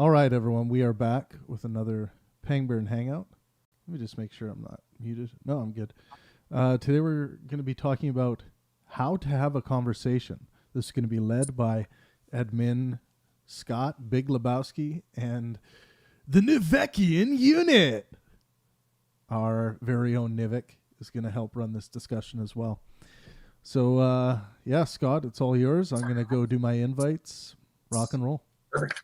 All right, everyone, we are back with another Pangburn Hangout. Let me just make sure I'm not muted. No, I'm good. Today we're going to be talking about how to have a conversation. This is going to be led by admin Scott Big Lebowski and the Nivekian unit. Our very own Nivek is going to help run this discussion as well. So, Scott, it's all yours. I'm going to go do my invites. Rock and roll. Perfect.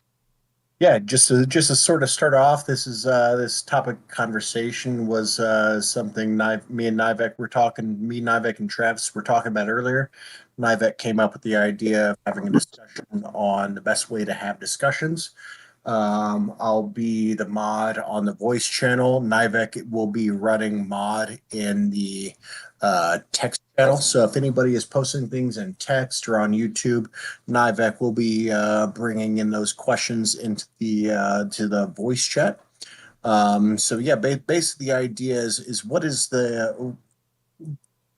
Yeah, just to sort of start off, this topic conversation was something me and Nivek were talking. Me, Nivek, and Travis were talking about earlier. Nivek came up with the idea of having a discussion on the best way to have discussions. I'll be the mod on the voice channel. Nivek will be running mod in the text channel. So if anybody is posting things in text or on YouTube, Nivek will be bringing in those questions into the to the voice chat. Basically the idea is what is the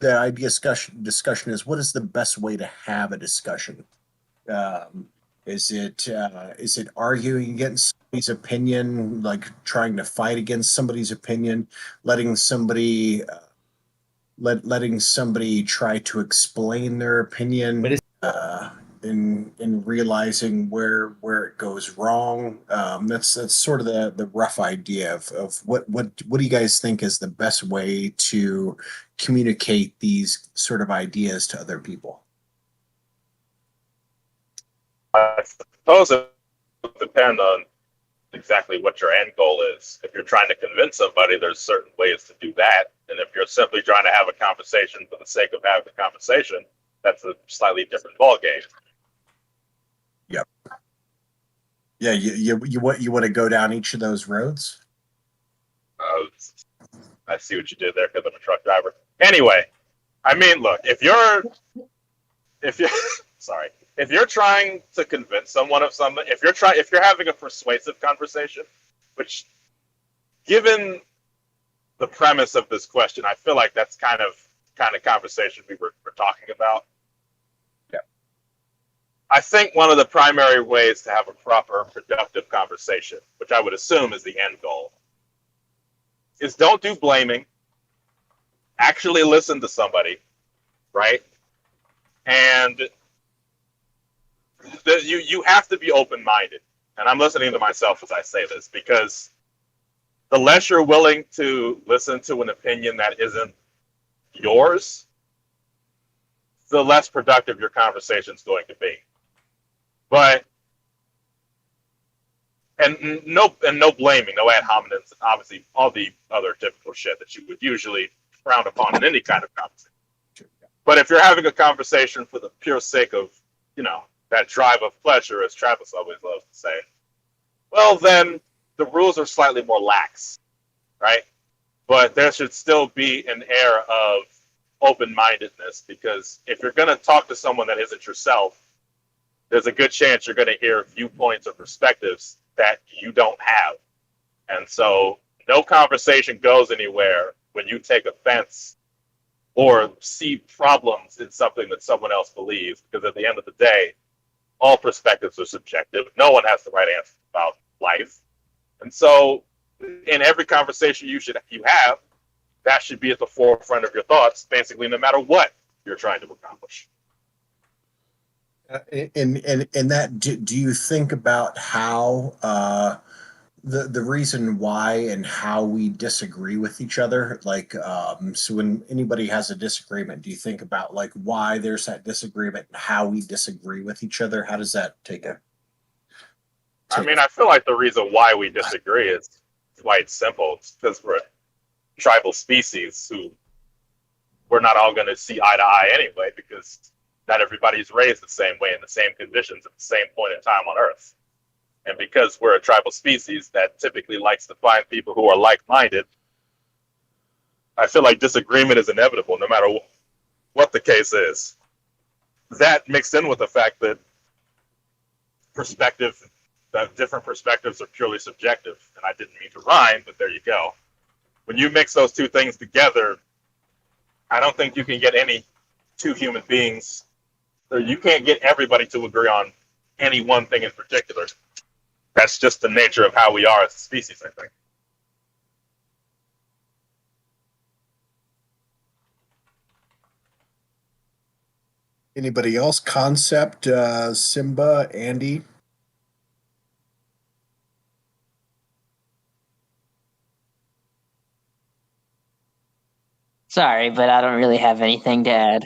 idea discussion is what is the best way to have a discussion? Is it arguing against somebody's opinion, like trying to fight against somebody's opinion, letting somebody try to explain their opinion, in realizing where it goes wrong? That's sort of the rough idea of what do you guys think is the best way to communicate these sort of ideas to other people? I suppose it would depend on exactly what your end goal is. If you're trying to convince somebody, there's certain ways to do that. And if you're simply trying to have a conversation for the sake of having a conversation, that's a slightly different ballgame. Yep. Yeah, you want to go down each of those roads? I see what you did there because I'm a truck driver. Anyway, I mean, look, if you're sorry. If you're trying to convince someone of something, if you're having a persuasive conversation, which, given the premise of this question, I feel like that's kind of conversation we're talking about. Yeah. I think one of the primary ways to have a proper, productive conversation, which I would assume is the end goal, is don't do blaming. Actually listen to somebody, right? And you have to be open-minded. And I'm listening to myself as I say this, because the less you're willing to listen to an opinion that isn't yours, the less productive your conversation is going to be. But and no blaming, no ad hominem, obviously all the other typical shit that you would usually frown upon in any kind of conversation. But if you're having a conversation for the pure sake of, that drive of pleasure, as Travis always loves to say, well, then the rules are slightly more lax, right? But there should still be an air of open-mindedness, because if you're going to talk to someone that isn't yourself, there's a good chance you're going to hear viewpoints or perspectives that you don't have. And so no conversation goes anywhere when you take offense or see problems in something that someone else believes, because at the end of the day, all perspectives are subjective. No one has the right answer about life. And so in every conversation you have, that should be at the forefront of your thoughts, basically, no matter what you're trying to accomplish. In that, do you think about how the reason why and how we disagree with each other? Like, so when anybody has a disagreement, do you think about like why there's that disagreement and how we disagree with each other? How does that I feel like the reason why we disagree is quite simple. It's because we're a tribal species who we're not all going to see eye to eye anyway, because not everybody's raised the same way in the same conditions at the same point in time on Earth. And because we're a tribal species that typically likes to find people who are like-minded, I feel like disagreement is inevitable no matter what the case is. That mixed in with the fact that different perspectives are purely subjective. And I didn't mean to rhyme, but there you go. When you mix those two things together, I don't think you can get any two human beings, or you can't get everybody to agree on any one thing in particular. That's just the nature of how we are as a species, I think. Anybody else? Concept, Simba, Andy? Sorry, but I don't really have anything to add.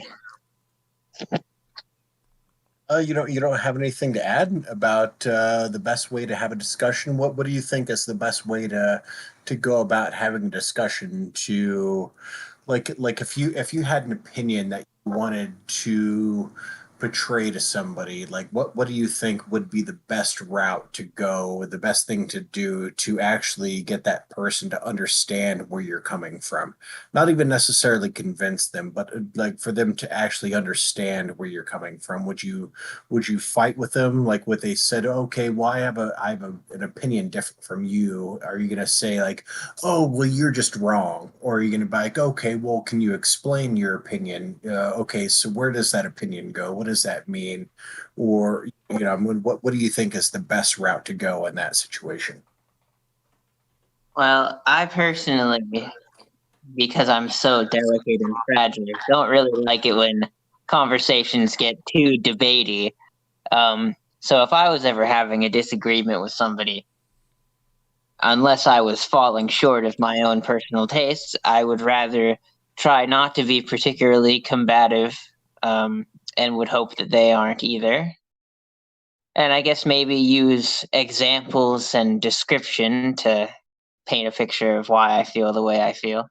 You don't have anything to add about the best way to have a discussion? What do you think is the best way to go about having a discussion? To like if you had an opinion that you wanted to portray to somebody, like what do you think would be the best route to go, the best thing to do to actually get that person to understand where you're coming from? Not even necessarily convince them, but like for them to actually understand where you're coming from. Would you fight with them? Like, what they said, okay, well, an opinion different from you. Are you gonna say like, oh, well, you're just wrong? Or are you gonna be like, okay, well, can you explain your opinion? Okay, so where does that opinion go? What does that mean? Or, what do you think is the best route to go in that situation? Well, I personally, because I'm so delicate and fragile, don't really like it when conversations get too debatey. So if I was ever having a disagreement with somebody, unless I was falling short of my own personal tastes, I would rather try not to be particularly combative, and would hope that they aren't either. And I guess maybe use examples and description to paint a picture of why I feel the way I feel.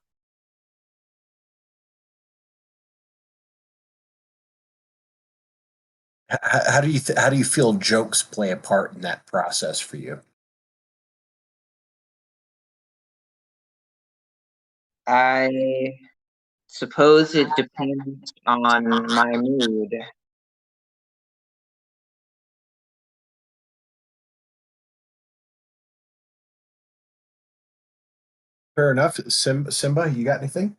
How do you feel jokes play a part in that process for you? I suppose it depends on my mood. Fair enough. Simba, you got anything?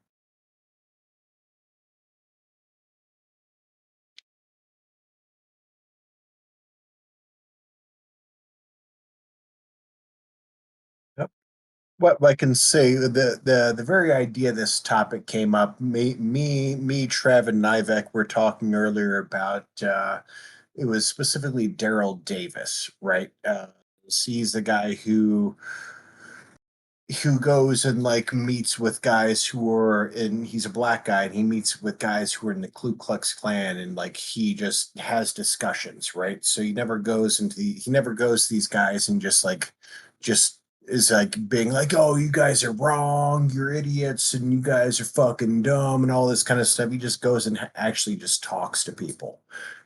What I can say, the very idea this topic came up. Trev, and Nivek were talking earlier about. It was specifically Daryl Davis, right? He's the guy who goes and like meets with guys who are in. He's a black guy, and he meets with guys who are in the Ku Klux Klan, and like he just has discussions, right? So he never goes to these guys and just is like being like, oh, you guys are wrong, you're idiots, and you guys are fucking dumb, and all this kind of stuff. He just goes and actually just talks to people,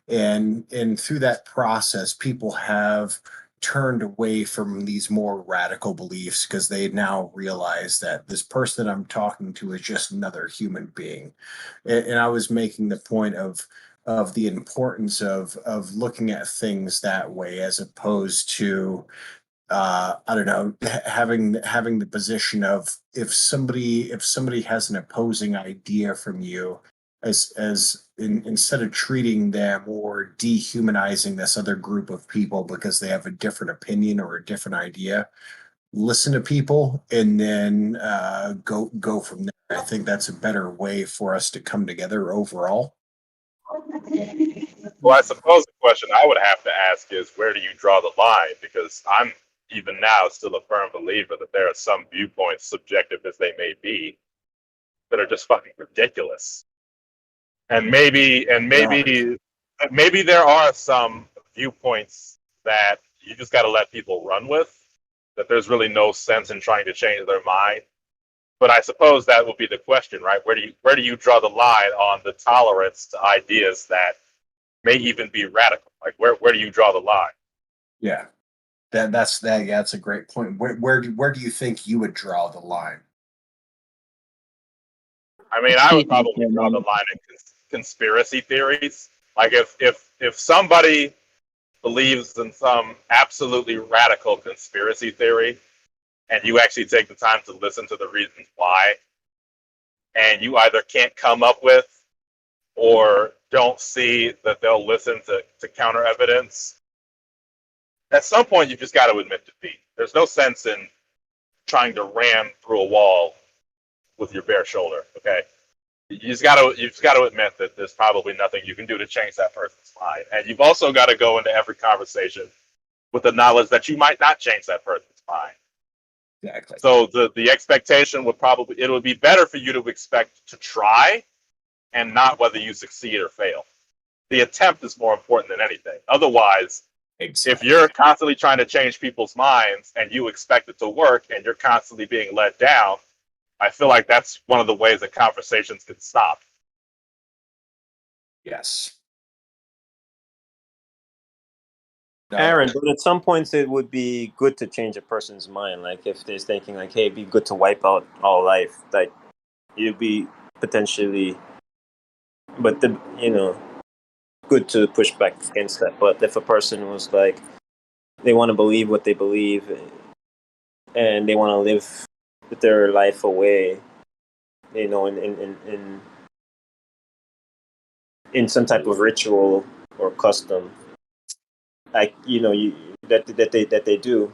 and through that process, people have turned away from these more radical beliefs because they now realize that this person that I'm talking to is just another human being. And I was making the point of the importance of looking at things that way, as opposed to I don't know, having the position of, if somebody has an opposing idea from you, instead of treating them or dehumanizing this other group of people because they have a different opinion or a different idea, listen to people and then go from there. I think that's a better way for us to come together overall. Well, I suppose the question I would have to ask is, where do you draw the line? Because I'm even now still a firm believer that there are some viewpoints, subjective as they may be, that are just fucking ridiculous. And maybe there are some viewpoints that you just got to let people run with. That there's really no sense in trying to change their mind. But I suppose that would be the question, right? Where do you draw the line on the tolerance to ideas that may even be radical? Like where do you draw the line? Yeah, that's that. Yeah, that's a great point. Where do you think you would draw the line? I mean, I would probably draw the line in conspiracy theories. Like if somebody believes in some absolutely radical conspiracy theory, and you actually take the time to listen to the reasons why, and you either can't come up with or don't see that they'll listen to counter evidence, at some point you've just got to admit defeat. There's no sense in trying to ram through a wall with your bare shoulder. Okay, you've got to admit that there's probably nothing you can do to change that person's mind, and you've also got to go into every conversation with the knowledge that you might not change that person's mind. Exactly. So the expectation it would be better for you to expect to try, and not whether you succeed or fail. The attempt is more important than anything. Otherwise, if you're constantly trying to change people's minds and you expect it to work and you're constantly being let down, I feel like that's one of the ways that conversations can stop. Yes. Aaron, but at some points it would be good to change a person's mind. Like if they're thinking like, hey, it'd be good to wipe out all life. Like it'd be potentially, but good to push back against that. But if a person was like, they want to believe what they believe, and they want to live their life away, in some type of ritual or custom, like that they do.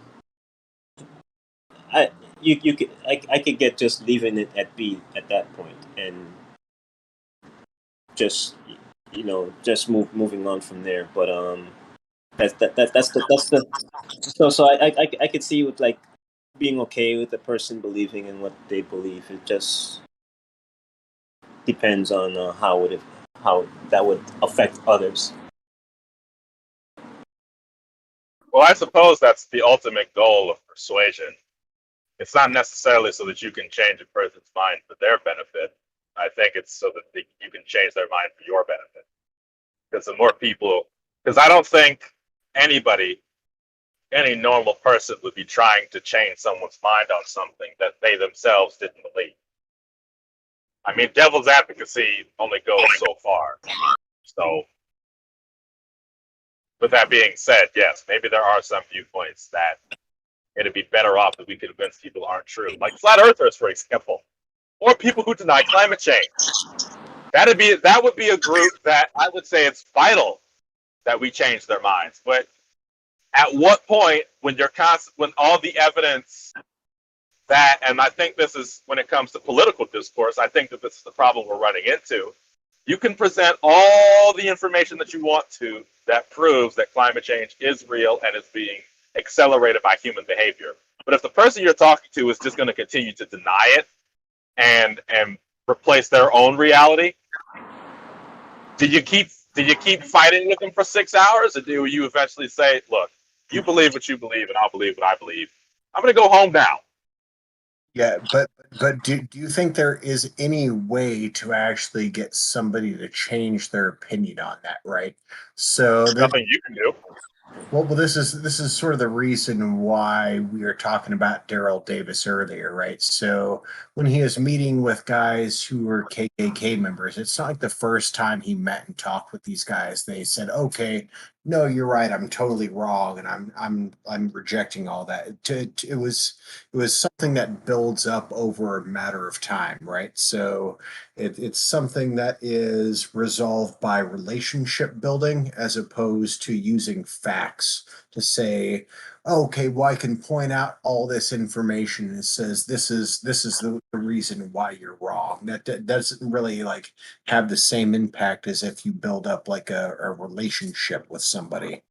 I could get just leaving it at be at that point and just just moving on from there. But that's the so I could see with like being okay with the person believing in what they believe. It just depends on how that would affect others. Well, I suppose that's the ultimate goal of persuasion. It's not necessarily so that you can change a person's mind for their benefit. I think it's so that you can change their mind for your benefit. Because the more people, because I don't think any normal person would be trying to change someone's mind on something that they themselves didn't believe. I mean, devil's advocacy only goes so far. So, with that being said, yes, maybe there are some viewpoints that it'd be better off if we could convince people aren't true. Like flat earthers, for example. Or people who deny climate change. That would be a group that I would say it's vital that we change their minds. But at what point, when all the evidence that, and I think this is when it comes to political discourse, I think that this is the problem we're running into. You can present all the information that you want to that proves that climate change is real and is being accelerated by human behavior. But if the person you're talking to is just going to continue to deny it and replace their own reality, do you keep fighting with them for 6 hours, or do you eventually say, look, you believe what you believe and I'll believe what I believe. I'm going to go home now. Yeah, but do you think there is any way to actually get somebody to change their opinion on that, right? So There's nothing you can do. Well, this is sort of the reason why we were talking about Daryl Davis earlier, right? So when he was meeting with guys who were KKK members, it's not like the first time he met and talked with these guys, they said, "Okay, no, you're right. I'm totally wrong, and I'm rejecting all that." It was something that builds up over a matter of time, right? So it's something that is resolved by relationship building as opposed to using facts to say, okay, well, I can point out all this information and it says this is the reason why you're wrong. That doesn't really like have the same impact as if you build up like a relationship with somebody.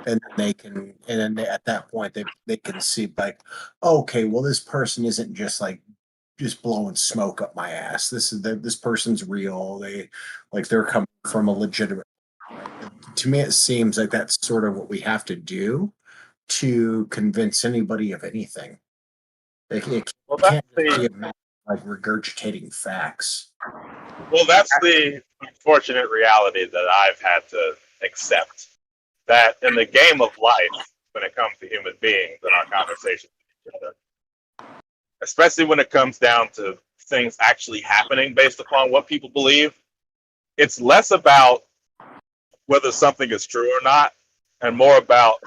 And then at that point they can see like, okay, well, this person isn't just blowing smoke up my ass. This person's real. They're coming from a legitimate. To me, it seems like that's sort of what we have to do to convince anybody of anything. It can't be like regurgitating facts. Well, that's the unfortunate reality that I've had to accept. That in the game of life, when it comes to human beings and our conversations with each other, especially when it comes down to things actually happening based upon what people believe, it's less about whether something is true or not, and more about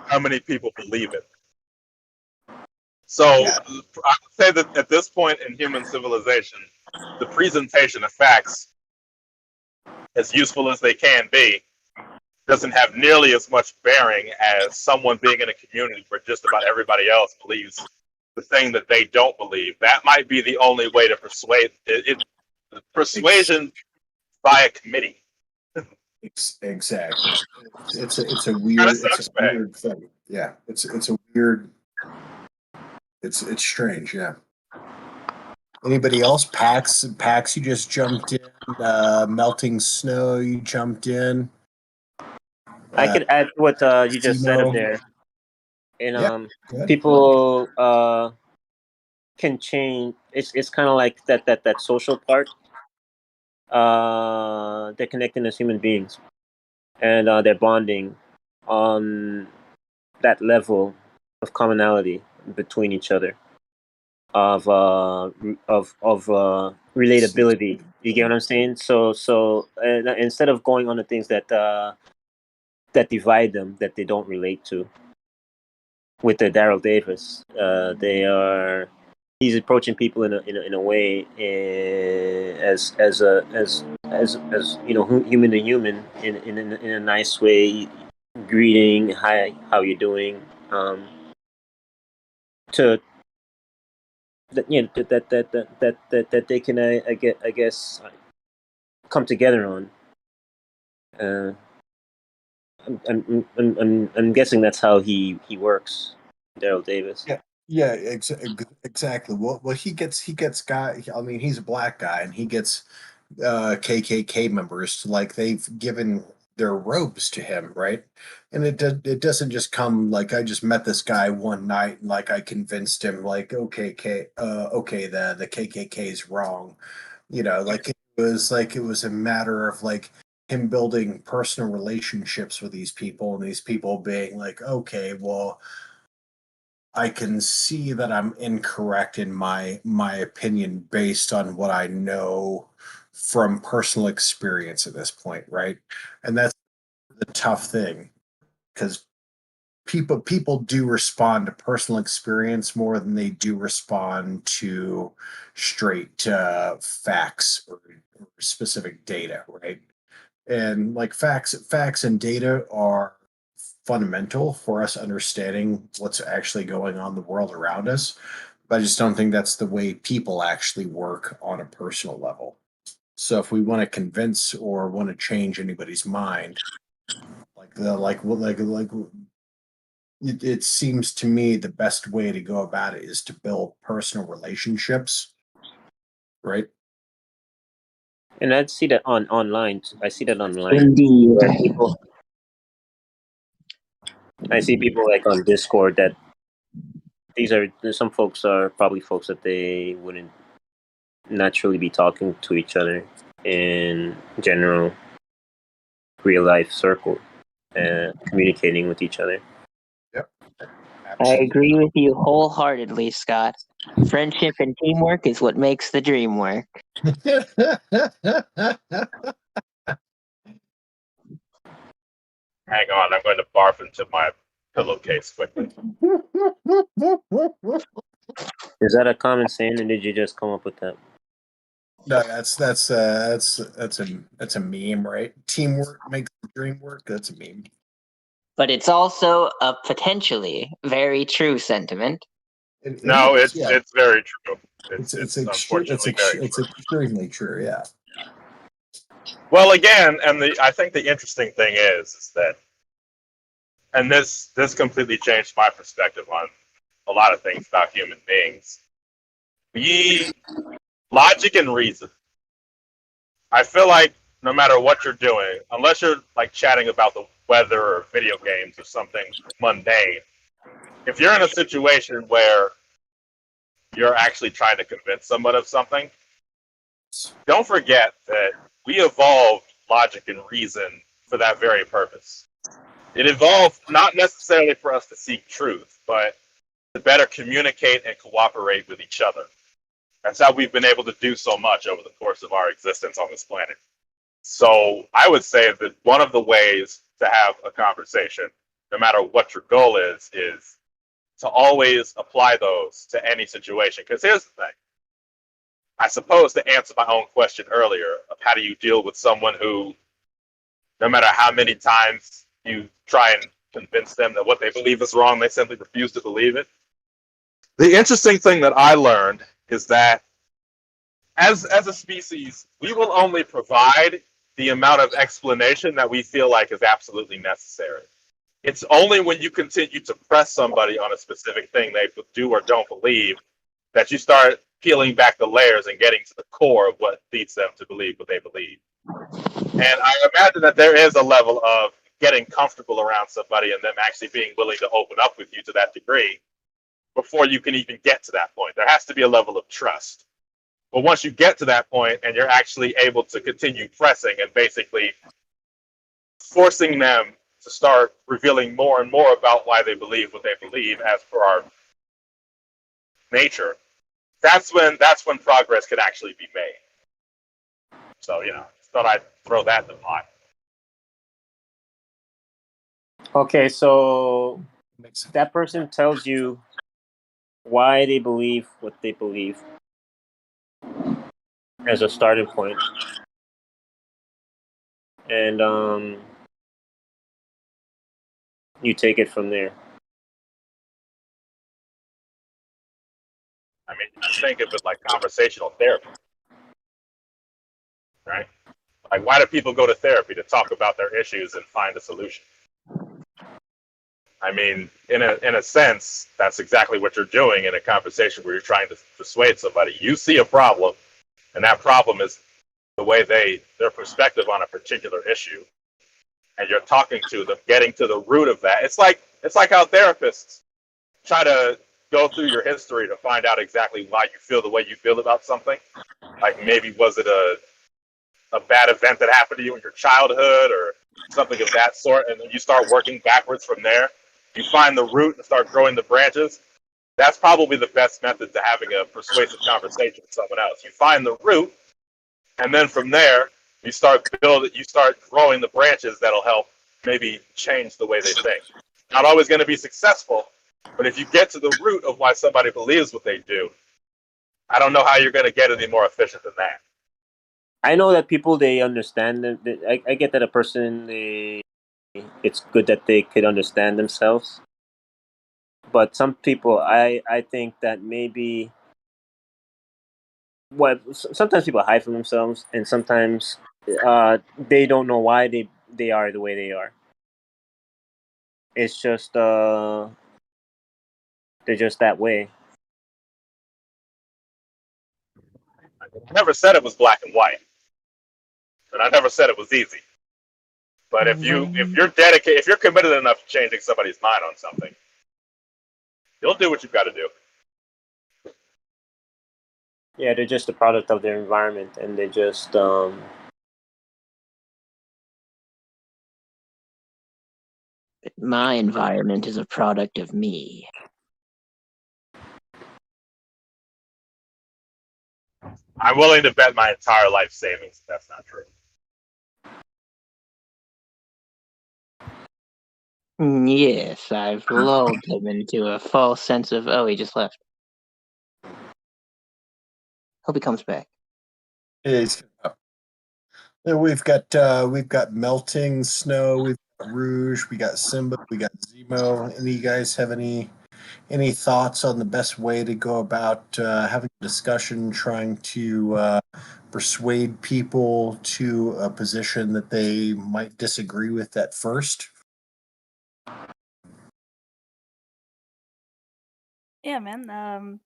how many people believe it. So I would say that at this point in human civilization, the presentation of facts, as useful as they can be, doesn't have nearly as much bearing as someone being in a community where just about everybody else believes the thing that they don't believe. That might be the only way to persuade it. Persuasion by a committee. Exactly. It's a Kind of weird sucks, man. weird thing. Yeah, it's a weird. It's strange. Yeah. Anybody else? Pax, you just jumped in. Melting snow, you jumped in. I could add what you just said up Simo. there. And Yeah, good. people can change. It's kind of like that social part. They're connecting as human beings, and they're bonding on that level of commonality between each other, of relatability. You get what I'm saying? So instead of going on the things that divide them, that they don't relate to, with the Daryl Davis, he's approaching people in a way, as you know, human to human, in a nice way, greeting, hi, how you doing, to that, you know, that they can, I guess, come together on. Uh, I'm guessing that's how he works, Daryl Davis. Yeah, exactly. Well, he gets guy. I mean, he's a black guy, and he gets KKK members to, like, they've given their robes to him, right? And it doesn't just come like, I just met this guy one night and, like, I convinced him, like, okay, okay, the KKK is wrong, like, it was a matter of, like, him building personal relationships with these people, and these people being like, okay, well, I can see that I'm incorrect in my opinion based on what I know from personal experience at this point, right? And that's the tough thing, because people do respond to personal experience more than they do respond to straight facts or specific data, right? And, like, facts and data are fundamental for us understanding what's actually going on in the world around us. But I just don't think that's the way people actually work on a personal level. So if we want to convince or want to change anybody's mind, it seems to me the best way to go about it is to build personal relationships, right? And I see that online. I see that online. Indeed. Where I see people, like, on Discord, that some folks are probably folks that they wouldn't naturally be talking to each other in general real life circle, communicating with each other. Yep. I agree with you wholeheartedly, Scott. Friendship and teamwork is what makes the dream work. Hang on, I'm going to barf into my pillowcase quickly. Is that a common saying, or did you just come up with that? No, that's a meme, right? Teamwork makes the dream work. That's a meme. But it's also a potentially very true sentiment. No, is, it's very true. It's unfortunately very true. extremely true. Yeah. Well, again, and I think the interesting thing is that, and this completely changed my perspective on a lot of things about human beings. Logic and reason. I feel like no matter what you're doing, unless you're, like, chatting about the weather or video games or something mundane, if you're in a situation where you're actually trying to convince someone of something, don't forget that we evolved logic and reason for that very purpose. It evolved not necessarily for us to seek truth, but to better communicate and cooperate with each other. That's how we've been able to do so much over the course of our existence on this planet. So I would say that one of the ways to have a conversation, no matter what your goal is to always apply those to any situation. Because here's the thing. I suppose, to answer my own question earlier of how do you deal with someone who no matter how many times you try and convince them that what they believe is wrong, they simply refuse to believe it. The interesting thing that I learned is that as a species, we will only provide the amount of explanation that we feel like is absolutely necessary. It's only when you continue to press somebody on a specific thing they do or don't believe that you start peeling back the layers and getting to the core of what leads them to believe what they believe. And I imagine that there is a level of getting comfortable around somebody and them actually being willing to open up with you to that degree before you can even get to that point. There has to be a level of trust. But once you get to that point and you're actually able to continue pressing and basically forcing them to start revealing more and more about why they believe what they believe as per our nature, that's when progress could actually be made. So, thought I'd throw that in the pot. Okay, so that person tells you why they believe what they believe as a starting point. And you take it from there. I mean, you think of it like conversational therapy, right? Like, why do people go to therapy? To talk about their issues and find a solution. I mean, in a sense, that's exactly what you're doing in a conversation where you're trying to persuade somebody. You see a problem, and that problem is the way their perspective on a particular issue, and you're talking to them, getting to the root of that. It's like how therapists try to go through your history to find out exactly why you feel the way you feel about something. Like, maybe was it a bad event that happened to you in your childhood or something of that sort, and then you start working backwards from there. You find the root and start growing the branches. That's probably the best method to having a persuasive conversation with someone else. You find the root, and then from there, you start growing the branches that'll help maybe change the way they think. Not always going to be successful, but if you get to the root of why somebody believes what they do, I don't know how you're going to get any more efficient than that. I know that people, they understand that. I get that a person, it's good that they could understand themselves. But some people, I think that maybe sometimes people hide from themselves, and sometimes they don't know why they are the way they are. It's just they're just that way. I never said it was black and white, and I never said it was easy. But if you're dedicated, if you're committed enough to changing somebody's mind on something, you'll do what you've got to do. Yeah, they're just a product of their environment, and they just My environment is a product of me. I'm willing to bet my entire life savings that's not true. Yes, I've lulled him into a false sense of, oh, he just left. Hope he comes back. We've got melting snow, we've got Rouge, we got Simba, we got Zemo. Any of you guys have any thoughts on the best way to go about having a discussion, trying to persuade people to a position that they might disagree with at first? Yeah, man.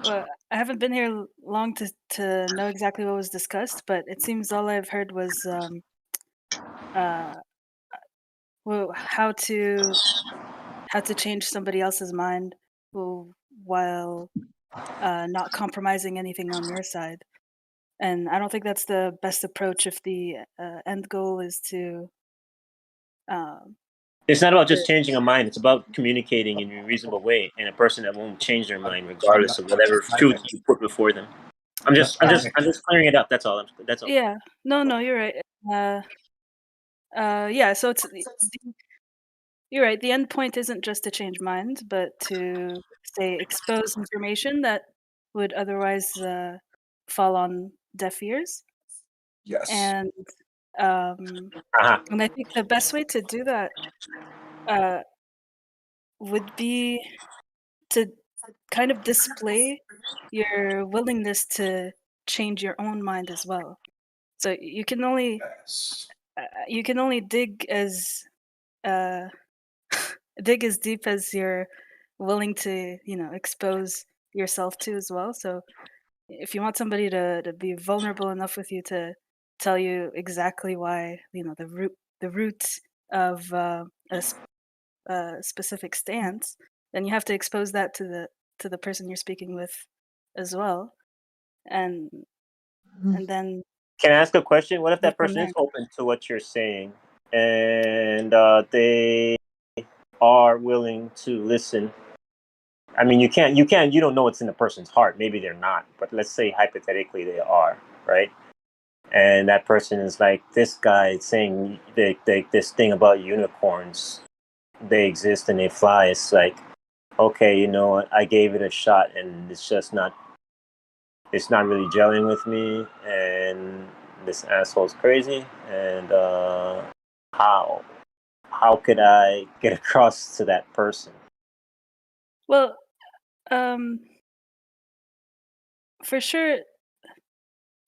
Well, I haven't been here long to know exactly what was discussed, but it seems all I've heard was well, how to change somebody else's mind while not compromising anything on your side. And I don't think that's the best approach if the end goal is to. It's not about just changing a mind. It's about communicating in a reasonable way, and a person that won't change their mind regardless of whatever truth you put before them. I'm just clearing it up. That's all. That's all. Yeah. No, you're right. Yeah. So you're right. The end point isn't just to change minds, but to expose information that would otherwise fall on deaf ears. Yes. And Uh-huh. And I think the best way to do that would be to kind of display your willingness to change your own mind as well. So you can only dig as dig as deep as you're willing to, expose yourself to as well. So if you want somebody to be vulnerable enough with you to tell you exactly why, the root of a specific stance, then you have to expose that to the person you're speaking with as well, and then Can I ask a question? What if go that from person there. is open to what you're saying and they are willing to listen? I mean, you don't know what's in the person's heart. Maybe they're not, but let's say hypothetically they are, right? And that person is like, this guy is saying this thing about unicorns, they exist and they fly. It's like, okay, you know what? I gave it a shot, and it's not really gelling with me, and this asshole's crazy. And how could I get across to that person? Well, for sure,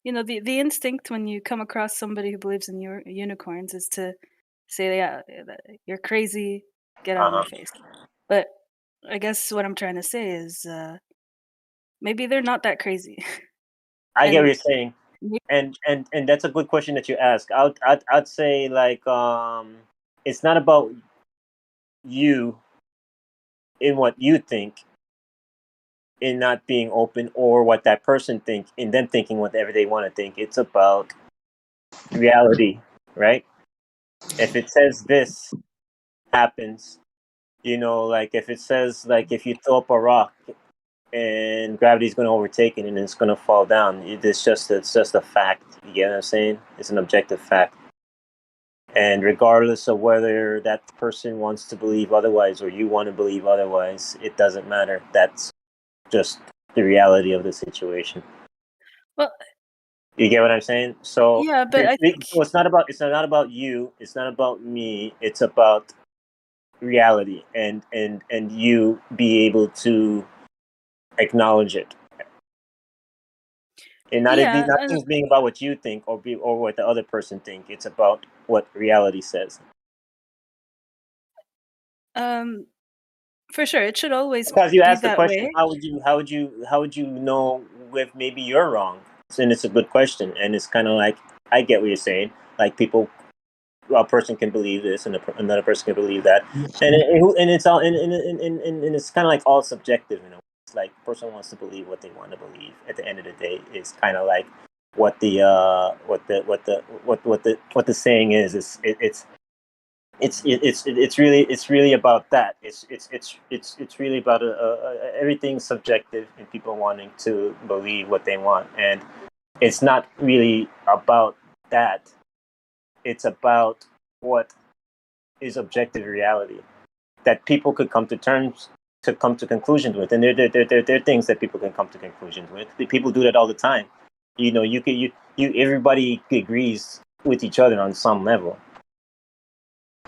the instinct when you come across somebody who believes in your unicorns is to say, yeah, you're crazy, get out of my Uh-huh. face. But I guess what I'm trying to say is maybe they're not that crazy. I get what And you're saying, maybe, and that's a good question that you ask. I'd say like it's not about you in what you think in not being open, or what that person think in them thinking whatever they want to think. It's about reality, right? If it says this happens, like if it says, like, if you throw up a rock and gravity's going to overtake it and it's going to fall down, it's just a fact. You get what I'm saying? It's an objective fact. And regardless of whether that person wants to believe otherwise or you want to believe otherwise, it doesn't matter. That's just the reality of the situation. well, You get what I'm saying? So, yeah, but I think, so it's not about you. It's not about me. It's about reality, and you be able to acknowledge it, and yeah, nothing's being about what you think or what the other person think. It's about what reality says. for sure, it should always Because you be asked the that question, way. how would you know if maybe you're wrong? And it's a good question, and it's kind of like, I get what you're saying. Like, a person can believe this, and another person can believe that, and it's all and it's kind of like all subjective. It's like, person wants to believe what they want to believe. At the end of the day, it's kind of like what the saying is. It's really about that. It's really about everything's subjective, and people wanting to believe what they want, and it's not really about that. It's about what is objective reality that people could come to terms to come to conclusions with, and there are things that people can come to conclusions with. People do that all the time. Everybody agrees with each other on some level.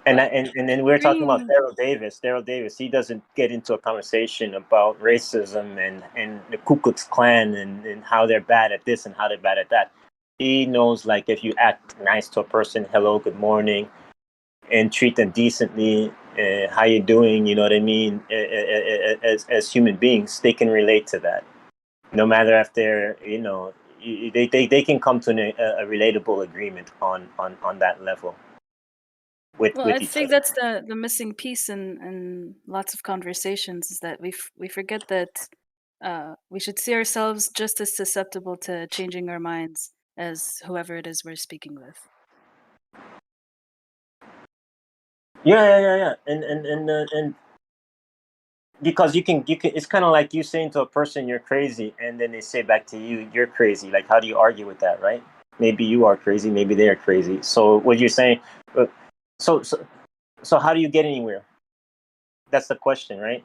And Well, and then we're talking about agreeing, Daryl Davis. Daryl Davis, he doesn't get into a conversation about racism and the Ku Klux Klan and how they're bad at this and how they're bad at that. He knows, like, if you act nice to a person, hello, good morning, and treat them decently, how you doing, you know what I mean, as human beings, they can relate to that. No matter if they're, they can come to a relatable agreement on that level well, I with each think other. that's the missing piece in lots of conversations, is that we forget that we should see ourselves just as susceptible to changing our minds as whoever it is we're speaking with. Yeah. And because you can, it's kind of like you saying to a person you're crazy, and then they say back to you you're crazy. Like, how do you argue with that, right? Maybe you are crazy, maybe they are crazy. So what you're saying, uh, so so so how do you get anywhere? That's the question, right?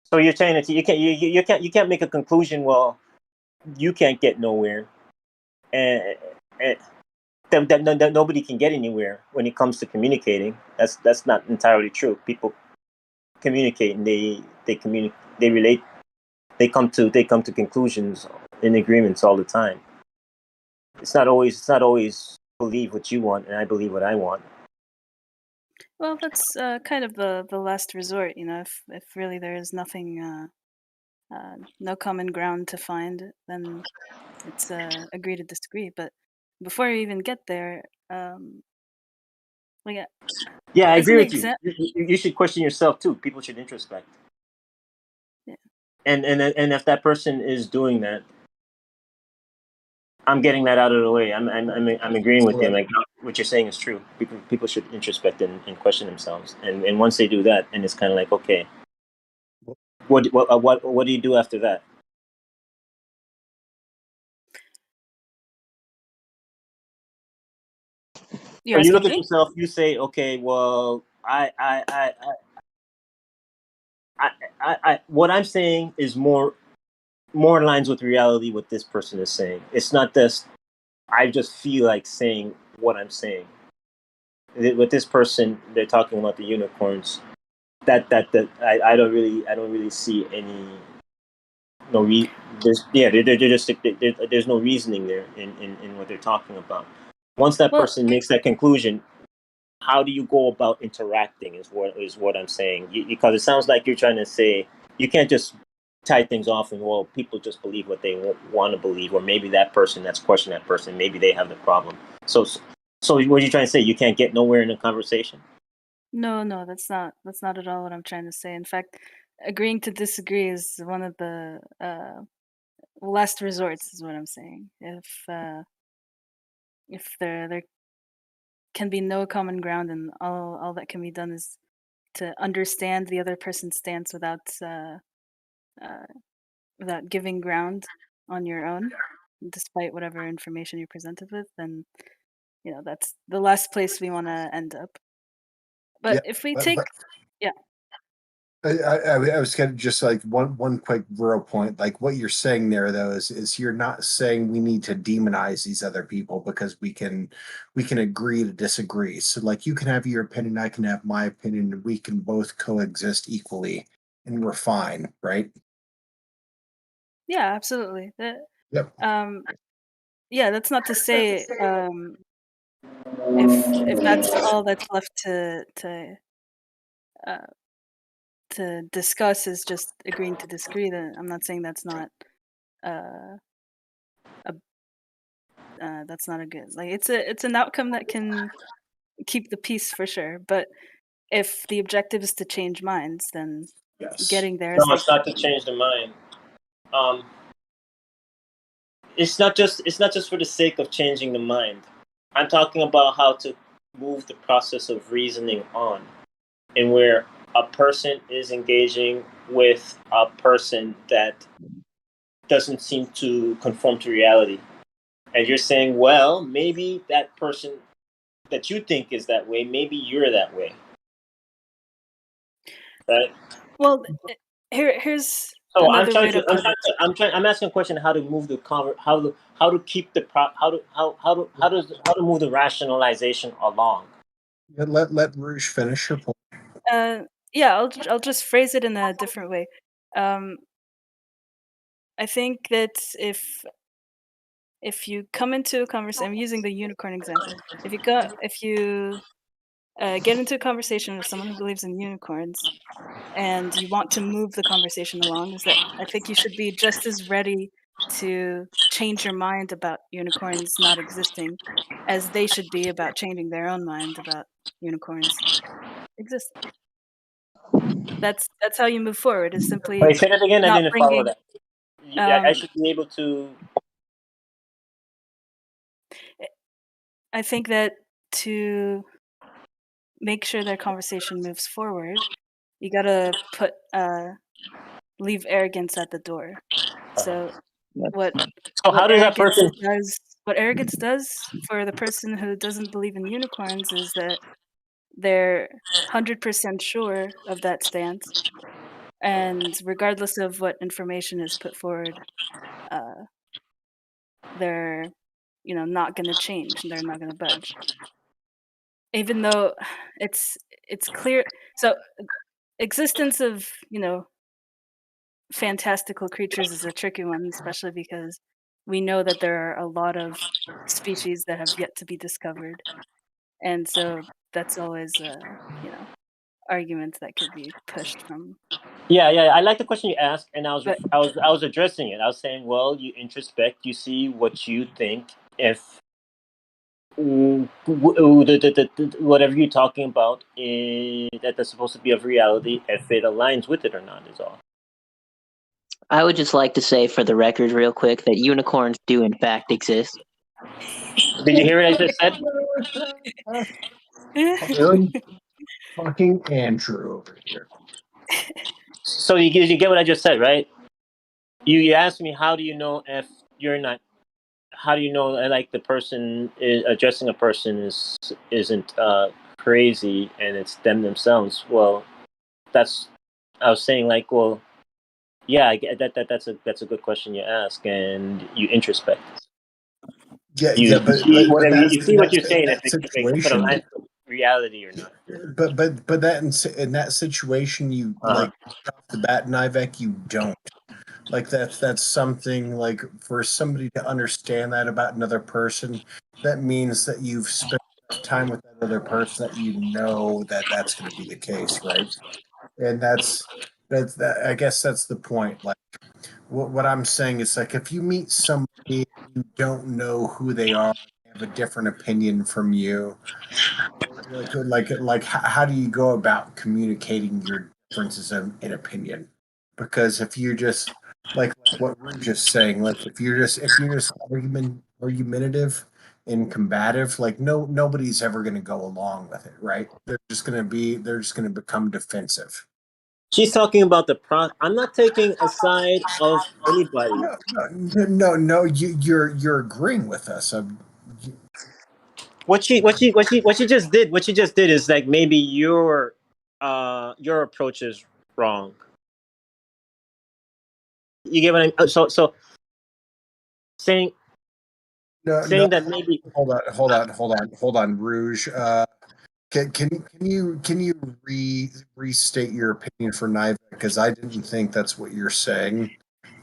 So you're saying that you can't make a conclusion. Well, you can't get nowhere, and that nobody can get anywhere when it comes to communicating. That's not entirely true. People communicate and they communicate, they relate, they come to conclusions and agreements all the time. It's not always believe what you want and I believe what I want. Well, that's kind of the last resort, you know. If really there is nothing, no common ground to find, then it's agree to disagree. But before you even get there, like Yeah, I as agree an with you. example, You should question yourself too. People should introspect. yeah. And if that person is doing that, I'm getting that out of the way. I'm agreeing with you. Like what you're saying is true. People should introspect and question themselves. And once they do that, and it's kind of like, okay, what do you do after that? You're So you look asking at me? yourself. You say, okay, well, I what I'm saying is more aligns with reality. What this person is saying. It's not this. I just feel like saying what I'm saying. With this person, they're talking about the unicorns. That I don't really see any there's no reasoning there in what they're talking about. Once that Well, person makes that conclusion, how do you go about interacting is what I'm saying. Because it sounds like you're trying to say you can't just tie things off and, well, people just believe what they want to believe, or maybe that person that's questioning that person, maybe they have the problem. So what are you trying to say? You can't get nowhere in a conversation? no, that's not at all what I'm trying to say. In fact, agreeing to disagree is one of the last resorts, is what I'm saying. If there can be no common ground, and all that can be done is to understand the other person's stance without giving ground on your own, despite whatever information you're presented with, then you know that's the last place we want to end up. But Yeah, if we but, take, but yeah, I was kind of just like one quick real point. Like what you're saying there though is you're not saying we need to demonize these other people because we can agree to disagree. So like you can have your opinion, I can have my opinion, and we can both coexist equally, and we're fine, right? yeah, absolutely. Yep. Yeah, that's not to say if that's all that's left uh, to discuss is just agreeing to disagree, then I'm not saying uh, a that's not a good, like, it's an outcome that can keep the peace for sure. But if the objective is to change minds, then Yes. getting there is No, like, it's not to change the mind. Um, it's not just for the sake of changing the mind. I'm talking about how to move the process of reasoning on, and where a person is engaging with a person that doesn't seem to conform to reality. And you're saying, well, maybe that person that you think is that way, maybe you're that way, right? well, here's So another way to put it. I'm asking a question: how to move the how to keep the how to move the rationalization along. Let Rouge finish your point. Yeah, I'll just phrase it in a different way. Um, I think that if you come into a conversation, I'm using the unicorn example. If you get into a conversation with someone who believes in unicorns, and you want to move the conversation along, is that I think you should be just as ready to change your mind about unicorns not existing as they should be about changing their own mind about unicorns existing. That's how you move forward, is simply Wait, say that again. I not didn't follow bringing that. I um should be able to. I think that to make sure their conversation moves forward, you gotta leave arrogance at the door. So what So how does that arrogance person? does for the person who doesn't believe in unicorns is that they're 100% sure of that stance, and regardless of what information is put forward, uh, they're not going to change. They're not going to budge. Even though it's clear. So existence of, fantastical creatures is a tricky one, especially because we know that there are a lot of species that have yet to be discovered. And so that's always arguments that could be pushed from. Yeah. I like the question you asked, and I But was addressing it. I was saying, well, you introspect, you see what you think. If whatever you're talking about is that's supposed to be of reality, if it aligns with it or not, is all. I would just like to say for the record real quick that unicorns do in fact exist. Did you hear what I just said? Fucking Andrew over here. So you get what I just said, right? You asked me, how do you know if you're not? How do you know like the person is addressing a person isn't crazy and it's them themselves? Well, I was saying like, well, yeah, I get that's a good question you ask, and you introspect. Yeah, But you see what you're saying, if it aligns with reality or not. But that in that situation, you like off the bat, Nivek, you don't. Like that's something like for somebody to understand that about another person, that means that you've spent time with that other person that that's going to be the case, right? And that's I guess that's the point. Like what I'm saying is like if you meet somebody you don't know who they are, they have a different opinion from you. Like how do you go about communicating your differences in opinion? Because if you just like what we're just saying, like if you're just argumentative and combative, like nobody's ever going to go along with it, right? They're just going to become defensive. She's talking about the I'm not taking a side of anybody. No. You're agreeing with us. What she just did is like maybe your approach is wrong. You get what I'm so saying that maybe hold on, Rouge. Can you restate your opinion for Nivek? Because I didn't think that's what you're saying.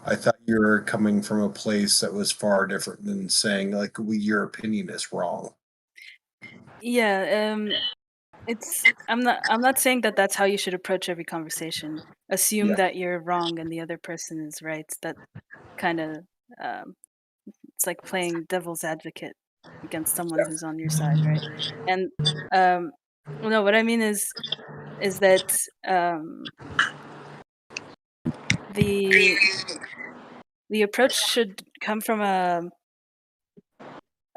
I thought you were coming from a place that was far different than saying like your opinion is wrong. Yeah, I'm not saying that that's how you should approach every conversation. Assume that you're wrong and the other person is right. That kind of it's like playing devil's advocate against someone who's on your side, right? And no, what I mean is that the approach should come from a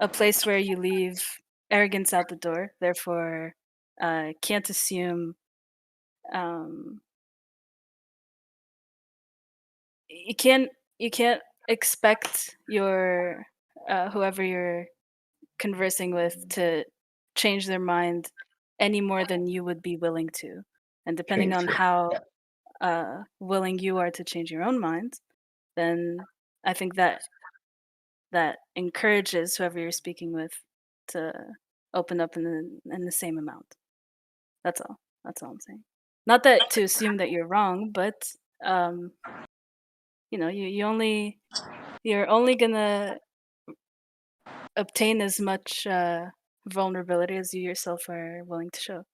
place where you leave arrogance out the door. Therefore, can't assume. You can't expect your whoever you're conversing with to change their mind any more than you would be willing to. And depending on how willing you are to change your own mind, then I think that encourages whoever you're speaking with to open up in the same amount. That's all I'm saying. Not that to assume that you're wrong, but you're only gonna obtain as much vulnerability as you yourself are willing to show.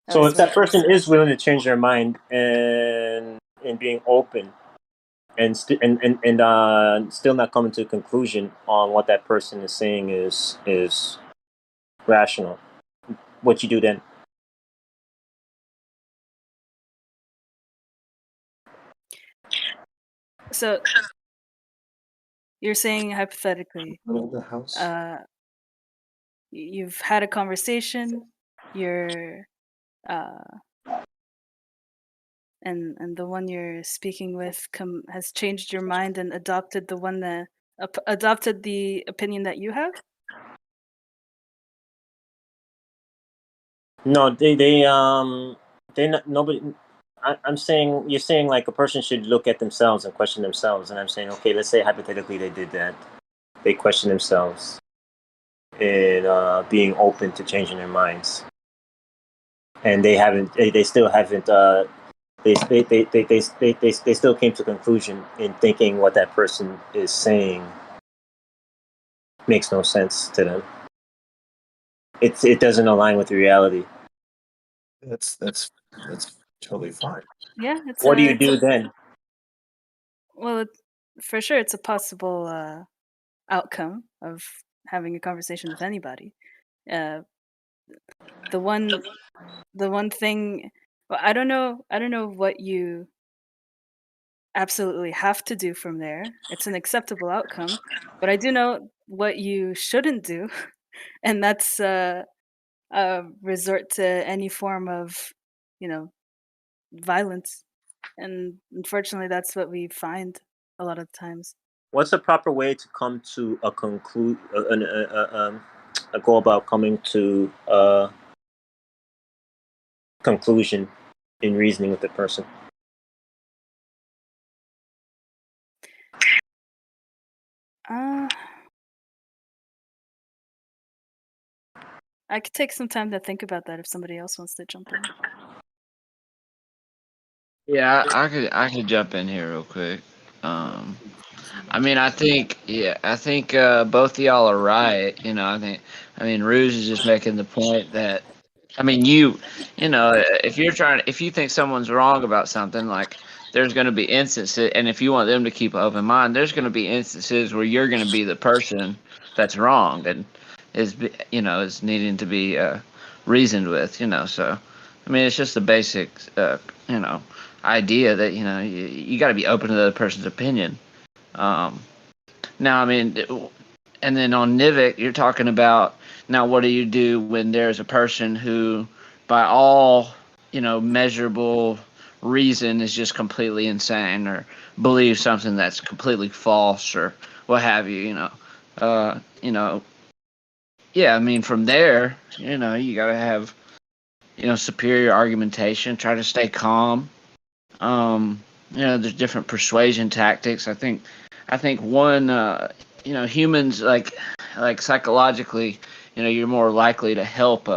So if that person is willing to change their mind and being open and still not coming to a conclusion on what that person is saying is rational, what you do then? So you're saying hypothetically, you've had a conversation, you're and the one you're speaking with has changed your mind and adopted the one that adopted the opinion that you have? No, they're not nobody. I'm saying you're saying like a person should look at themselves and question themselves, and I'm saying okay, let's say hypothetically they did that, they question themselves. in being open to changing their minds, and they still haven't. They still came to a conclusion in thinking what that person is saying makes no sense to them. It doesn't align with reality. That's totally fine. Yeah, What do you do then? Well, for sure, it's a possible outcome of having a conversation with anybody. Uh, the one thing, well, I don't know what you absolutely have to do from there. It's an acceptable outcome, but I do know what you shouldn't do, and that's resort to any form of, you know, violence. And unfortunately, that's what we find a lot of times. What's the proper way to come to a go about coming to a conclusion in reasoning with the person? I could take some time to think about that if somebody else wants to jump in. Yeah, I could jump in here real quick. I mean, I think both of y'all are right. You know, I mean, Rouge is just making the point that, I mean, you know, if you think someone's wrong about something, like there's going to be instances, and if you want them to keep an open mind, there's going to be instances where you're going to be the person that's wrong and is needing to be reasoned with. You know, so I mean, it's just the basic you know idea that you got to be open to the other person's opinion. Now, I mean, and then on Nivik, you're talking about now what do you do when there's a person who, by all, measurable reason is just completely insane or believes something that's completely false or what have you, yeah, I mean, from there, you got to have, superior argumentation, try to stay calm. There's different persuasion tactics. I think one, humans like psychologically, you're more likely to help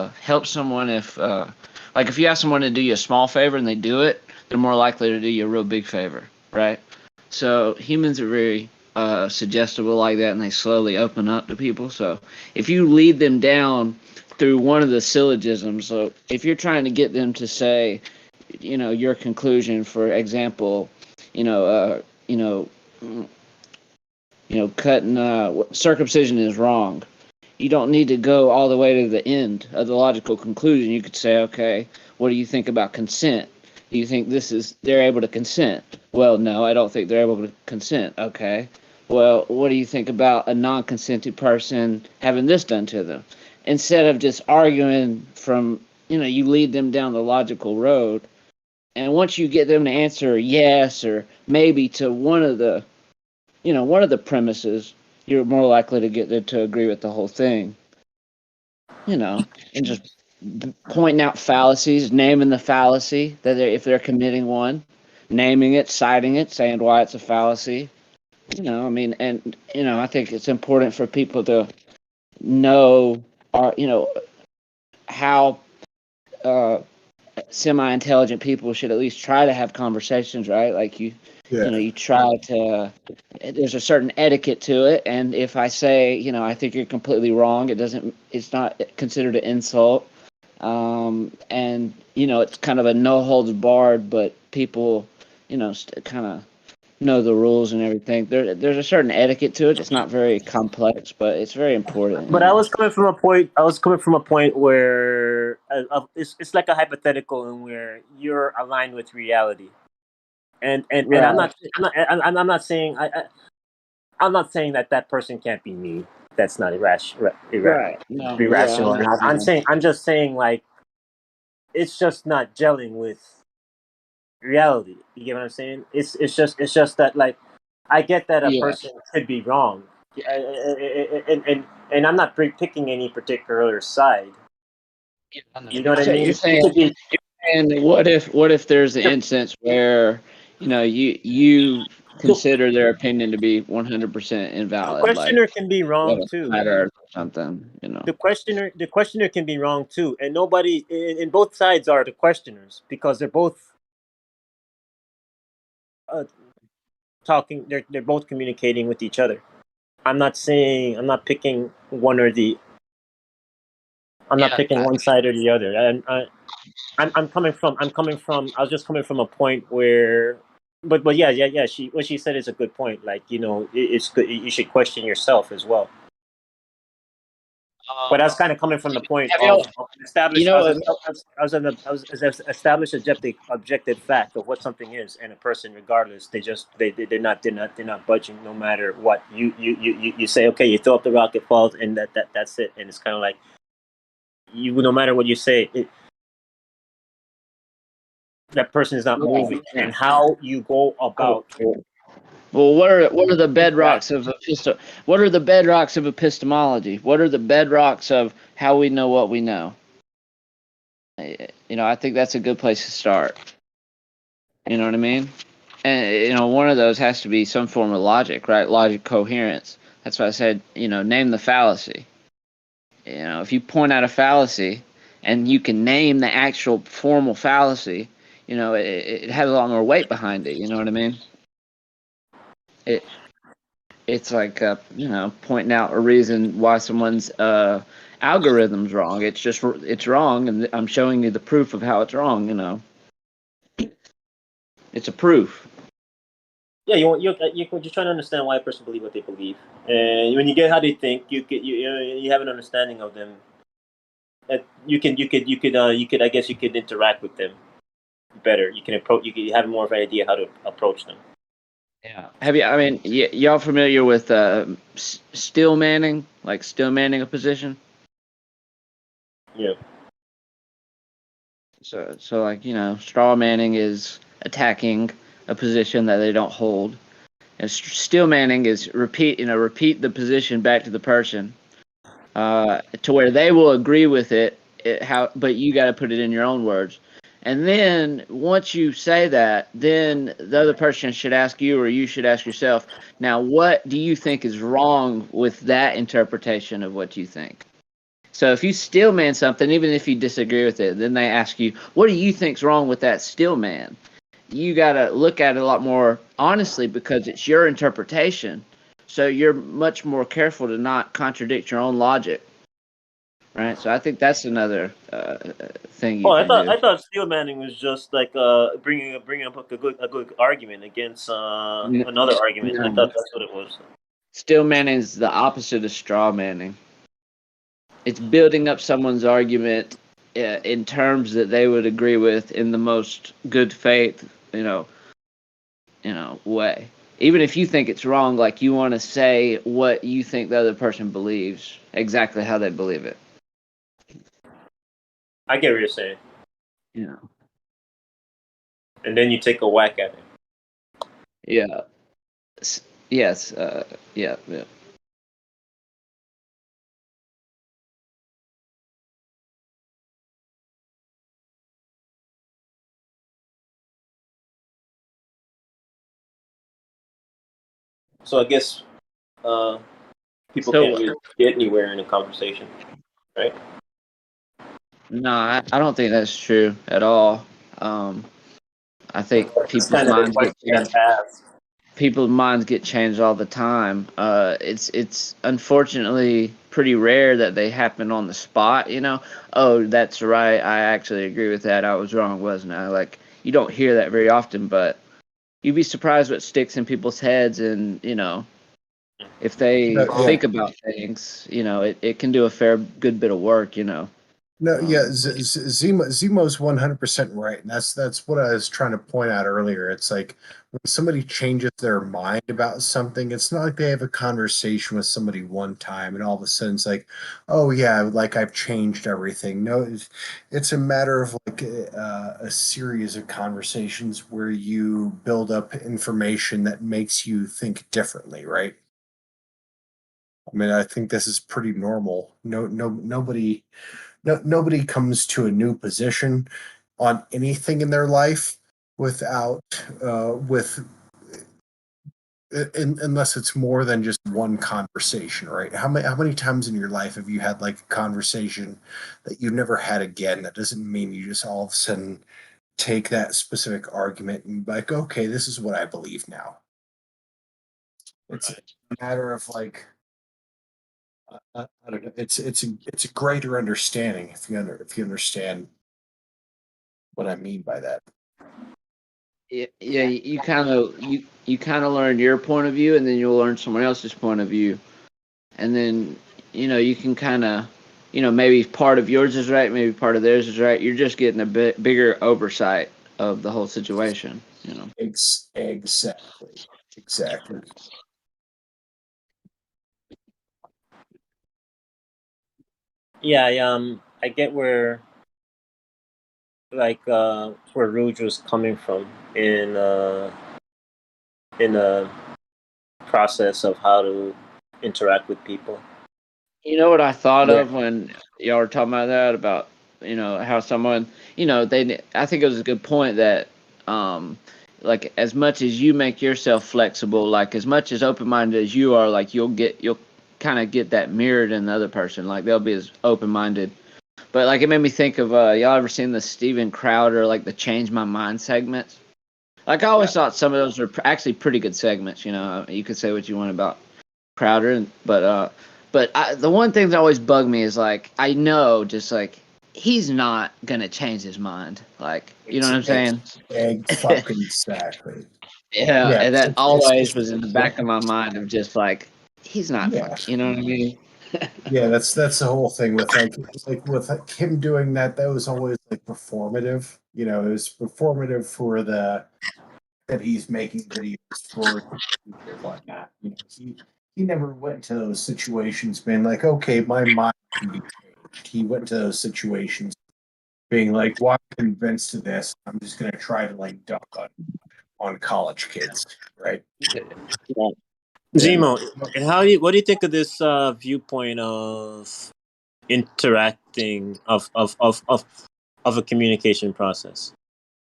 someone if if you ask someone to do you a small favor and they do it, they're more likely to do you a real big favor, right? So humans are very suggestible like that, and they slowly open up to people. So if you lead them down through one of the syllogisms, so if you're trying to get them to say, your conclusion, for example, cutting circumcision is wrong. You don't need to go all the way to the end of the logical conclusion. You could say, okay, what do you think about consent? Do you think they're able to consent? Well, no, I don't think they're able to consent. Okay. Well, what do you think about a non-consenting person having this done to them? Instead of just arguing from, you lead them down the logical road. And once you get them to answer yes or maybe to one of the premises, you're more likely to get them to agree with the whole thing. And just pointing out fallacies, naming the fallacy if they're committing one, naming it, citing it, saying why it's a fallacy. I mean, and I think it's important for people to know, how semi-intelligent people should at least try to have conversations, right? Like you try to. There's a certain etiquette to it, and if I say, I think you're completely wrong, it's not considered an insult, and it's kind of a no holds barred, but people, kind of know the rules and everything. There's a certain etiquette to it. It's not very complex, but it's very important. But I was coming from a point where it's like a hypothetical in where you're aligned with reality, and Right. I'm not saying I'm not saying that person can't be me. That's not irrational. No, Irrational. yeah, I'm just saying like it's just not gelling with reality. You get what I'm saying? It's just that like I get that a person could be wrong, and I'm not picking any particular side. You know what I mean? You're saying, and what if there's an instance where you consider their opinion to be 100% invalid, Questioner can be wrong too. or something, the questioner can be wrong too, and nobody in both sides are the questioners because they're both talking. They're both communicating with each other. I'm not picking one or the. I'm not picking one side or the other. I'm coming from. I was just coming from a point where. But yeah. What she said is a good point. Like it's good. You should question yourself as well. But that's kind of coming from the point of established. I was established objective fact of what something is, and a person, regardless, they're not budging no matter what. You say, okay, you throw up the rock, it falls, and that's it. And it's kind of like no matter what you say, that person is not moving, and how you go about. Well, what are the bedrocks of What are the bedrocks of epistemology? What are the bedrocks of how we know what we know? I think that's a good place to start. You know what I mean? And one of those has to be some form of logic, right? Logic coherence. That's why I said, name the fallacy. If you point out a fallacy and you can name the actual formal fallacy, it has a lot more weight behind it. You know what I mean? It's like pointing out a reason why someone's algorithm's wrong. It's wrong, and I'm showing you the proof of how it's wrong. It's a proof. Yeah, you're trying to understand why a person believes what they believe, and when you get how they think, you have an understanding of them. That you could I guess you could interact with them better. You have more of an idea how to approach them. Yeah. Y'all familiar with still manning? Like still manning a position? Yeah. So like, straw manning is attacking a position that they don't hold. And still manning is repeat the position back to the person to where they will agree with it but you got to put it in your own words. And then once you say that, then the other person should ask you, or you should ask yourself, now what do you think is wrong with that interpretation of what you think? So if you still man something, even if you disagree with it, then they ask you, what do you think's wrong with that still man? You got to look at it a lot more honestly because it's your interpretation. So you're much more careful to not contradict your own logic. Right, so I think that's another thing you can do. I thought steel manning was just like bringing up a good argument against another argument. I thought that's what it was. Steel manning is the opposite of straw manning. It's building up someone's argument in terms that they would agree with in the most good faith, way. Even if you think it's wrong, like you want to say what you think the other person believes, exactly how they believe it. I get what you're saying. Yeah. And then you take a whack at it. Yeah. Yes. Yeah. So I guess people can't really get anywhere in a conversation, right? No, I don't think that's true at all. I think people's minds get changed all the time. It's unfortunately pretty rare that they happen on the spot. Oh, that's right. I actually agree with that. I was wrong, wasn't I? Like you don't hear that very often, but you'd be surprised what sticks in people's heads, and if they think about things, it can do a good bit of work. No, yeah, Zemo's 100% right, and that's what I was trying to point out earlier. It's like when somebody changes their mind about something, it's not like they have a conversation with somebody one time, and all of a sudden it's like, oh yeah, like I've changed everything. No, it's a matter of like a series of conversations where you build up information that makes you think differently, right? I mean, I think this is pretty normal. Nobody comes to a new position on anything in their life without with unless it's more than just one conversation, right? How many times in your life have you had like a conversation that you never had again? That doesn't mean you just all of a sudden take that specific argument and be like, okay, this is what I believe now. It's a matter of like, I don't know. It's a greater understanding if you understand what I mean by that. Yeah, you kind of learn your point of view, and then you'll learn someone else's point of view, and then you can kind of maybe part of yours is right, maybe part of theirs is right. You're just getting a bit bigger oversight of the whole situation. Exactly. Yeah, I get where where Rouge was coming from in the process of how to interact with people. You know what I thought Yeah. of when y'all were talking about that, about how someone I think it was a good point that like as much as you make yourself flexible, like as much as open minded as you are, like you'll kind of get that mirrored in the other person, like they'll be as open minded. But like it made me think of y'all ever seen the Steven Crowder, like the Change My Mind segments? Like I always thought some of those were actually pretty good segments. You could say what you want about Crowder, but the one thing that always bugged me is like I know just like he's not gonna change his mind. Like you know what I'm saying? Exactly. Yeah, Yeah, and that it's always just was in the back of my mind of just like he's not yeah. fucking. You know what I mean? Yeah, that's the whole thing with like with him doing that. That was always like performative. It was performative for that he's making videos for people and whatnot. He never went to those situations being like, okay, my mind can be changed. He went to those situations being like, well, I'm convinced of this. I'm just gonna try to like dunk on college kids, right? Zemo, and what do you think of this viewpoint of interacting of a communication process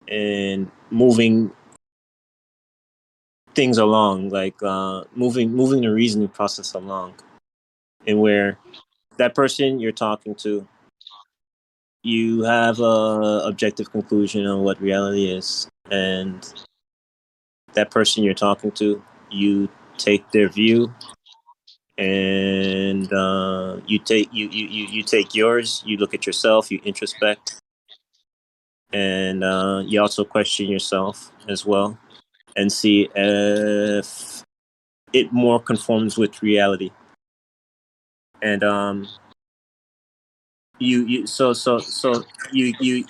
and moving things along, like moving the reasoning process along, and where that person you're talking to, you have a objective conclusion on what reality is, and that person you're talking to, you take their view, and you take yours. You look at yourself, you introspect, and you also question yourself as well, and see if it more conforms with reality. And you you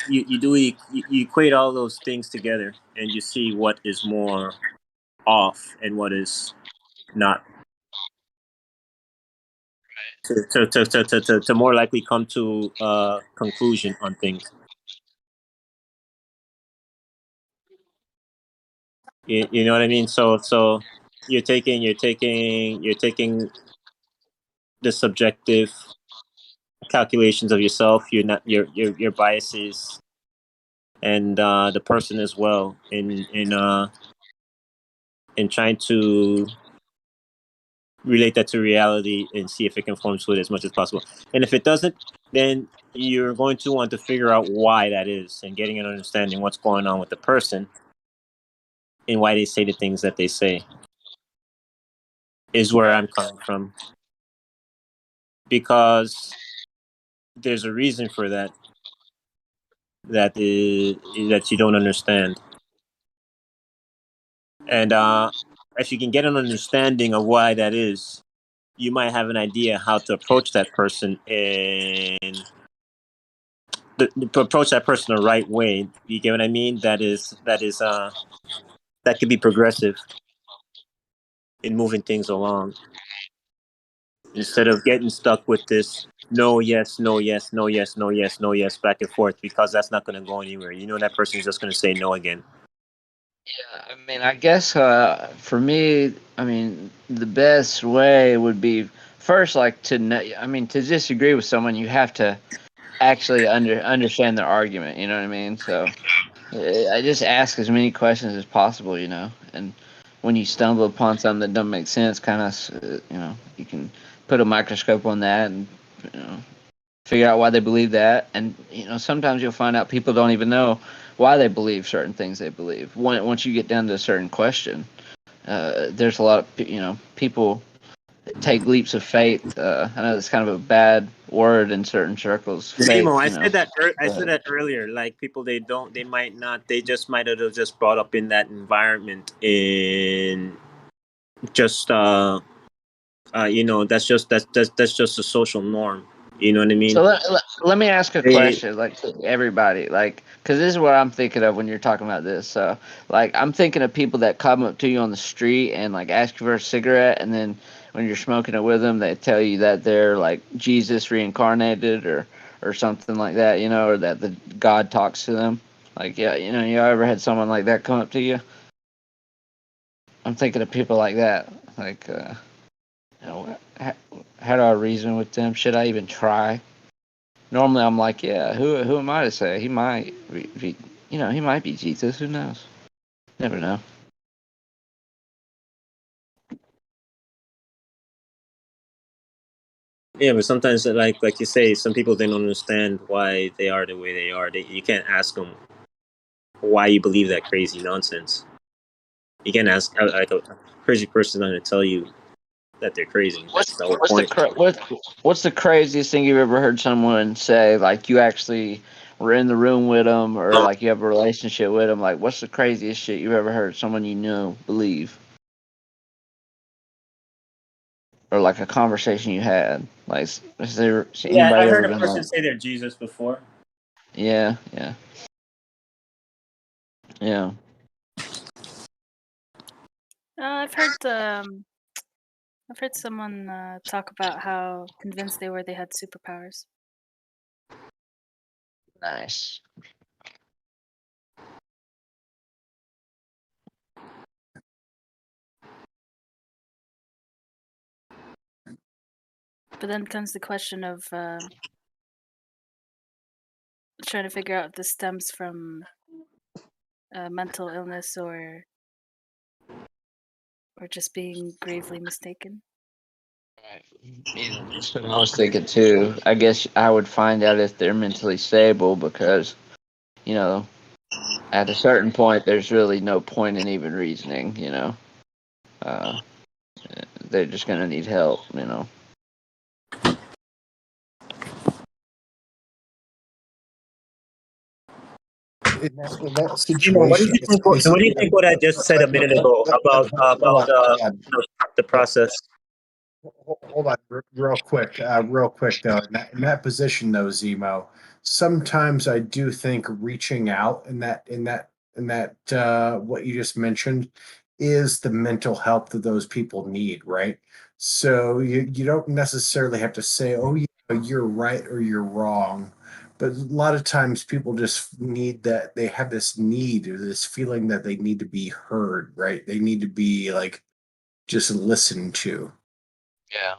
equate all those things together, and you see what is more off and what is not, to more likely come to a conclusion on things. You know what I mean? So you're taking the subjective calculations of yourself, your biases, and the person as well, in trying to relate that to reality and see if it conforms with it as much as possible. And if it doesn't, then you're going to want to figure out why that is, and getting an understanding what's going on with the person and why they say the things that they say is where I'm coming from. Because there's a reason for that that you don't understand. And if you can get an understanding of why that is, you might have an idea how to approach that person and to approach that person the right way. You get what I mean? That could be progressive in moving things along, instead of getting stuck with this no, yes, no, yes, no, yes, no, yes, no, yes, back and forth, because that's not going to go anywhere. That person's just going to say no again. Yeah, I mean, I guess for me, I mean, the best way would be first, like to disagree with someone, you have to actually understand their argument. You know what I mean? So I just ask as many questions as possible. And when you stumble upon something that doesn't make sense, kind of, you can put a microscope on that and, figure out why they believe that. And, sometimes you'll find out people don't even know why they believe certain things they believe. Once you get down to a certain question, there's a lot of, people take leaps of faith. I know it's kind of a bad word in certain circles. Faith, Zemo, I said that earlier. Like people, they might not, they just might have just brought up in that environment in just that's just a social norm. You know what I mean? So let me ask a question, like to everybody, like, because this is what I'm thinking of when you're talking about this. So, like, I'm thinking of people that come up to you on the street and like ask you for a cigarette, and then when you're smoking it with them, they tell you that they're like Jesus reincarnated or something like that, or that the God talks to them. Like, yeah, you ever had someone like that come up to you? I'm thinking of people like that, like, how do I reason with them? Should I even try? Normally, I'm like, yeah, who am I to say? He might be, he might be Jesus. Who knows? Never know. Yeah, but sometimes, like you say, some people they don't understand why they are the way they are. You can't ask them why you believe that crazy nonsense. You can't ask like a crazy person going to tell you that they're crazy. That's the whole point. What's the craziest thing you've ever heard someone say? Like you actually were in the room with them, or like you have a relationship with them. Like, what's the craziest shit you've ever heard someone you know believe? Or like a conversation you had. Like, has there Yeah, anybody I ever heard a been person like? say they're Jesus before. Yeah. I've heard someone talk about how convinced they were they had superpowers. Nice. But then comes the question of trying to figure out if this stems from mental illness or just being gravely mistaken. Yeah, that's what I was thinking too. I guess I would find out if they're mentally stable because, at a certain point, there's really no point in even reasoning, Uh, they're just going to need help. In that What do situation, you it's think? What do you basically think? What I just said a minute ago about hold on. the process. Hold on, real quick, though. In that position, though, Zemo, sometimes I do think reaching out in that what you just mentioned is the mental help that those people need, right? So you don't necessarily have to say, "Oh, yeah, you're right" or "you're wrong," but a lot of times people just need that. They have this need or this feeling that they need to be heard, right? They need to be like just listened to. Yeah.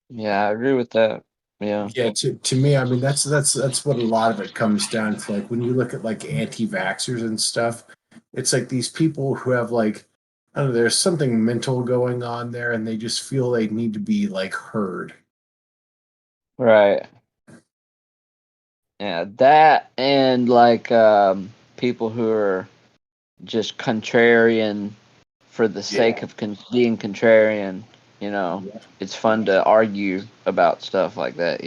Yeah, I agree with that. Yeah. Yeah, to me, I mean that's what a lot of it comes down to. Like when you look at like anti-vaxxers and stuff, it's like these people who have like I don't know, there's something mental going on there, and they just feel they need to be like heard. Right. Yeah, that and like people who are just contrarian for the sake of being contrarian, it's fun to argue about stuff like that.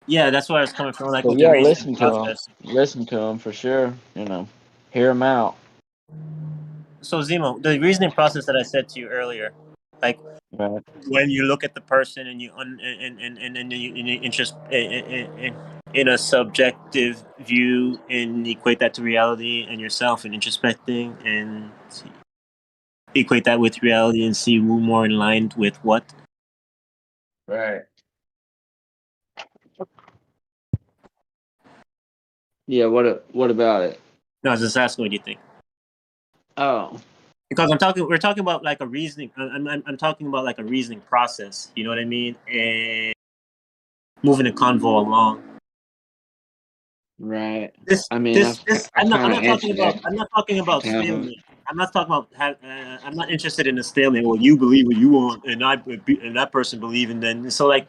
Yeah, that's where I was coming from. Like So with the yeah, reasoning process. listen to them for sure. Hear them out. So Zemo, the reasoning process that I said to you earlier, like Right. when you look at the person and you and you interest in a subjective view and equate that to reality and yourself and introspecting and equate that with reality and see who more in line with what. Right. Yeah. What about it? No, I was just asking what you think. Oh. Because we're talking about like a reasoning. I'm talking about like a reasoning process. You know what I mean? And moving a convo along. Right. This, I mean, this, I've this. I've I'm kind of not talking answered about. it. I'm not talking about Um, stalemate. I'm not talking about. I'm not interested in a stalemate. Well, you believe what you want, and that person believe, and then so like.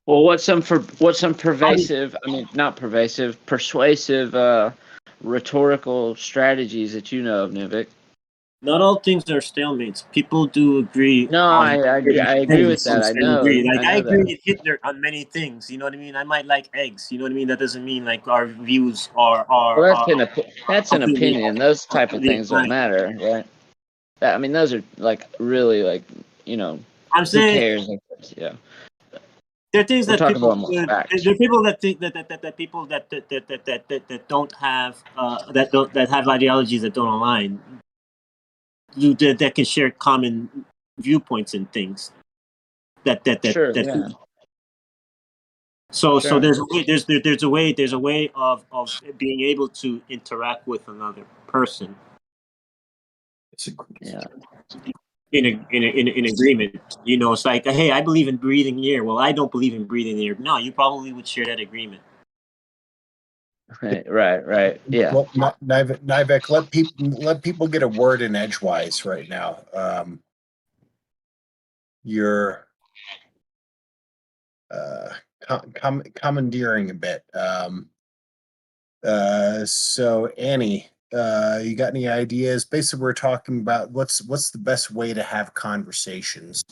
well, what's some pervasive? I mean, not pervasive, persuasive, rhetorical strategies that you know of, Nivik? Not all things are stalemates. People do agree No, on I certain agree with things. that. I And agree. know, Like I I know agree that. with Hitler on many things. You know what I mean? I might like eggs. You know what I mean? That doesn't mean like our views are Well, that's an completely opinion. Those type of things don't aligned. matter, right? I mean, those are like really like I'm who saying cares? Yeah, there are things we're that talking people about more there facts. are people that think that people that don't have that have ideologies that don't align. That can share common viewpoints and things. Sure, yeah, So sure. there's a way of being able to interact with another person Yeah, in agreement. You know, it's like, hey, I believe in breathing air. Well, I don't believe in breathing air. No, you probably would share that agreement. right. Yeah, Well, Nivek, let people get a word in edgewise right now. You're commandeering a bit. So Annie, you got any ideas? Basically, we're talking about what's the best way to have conversations.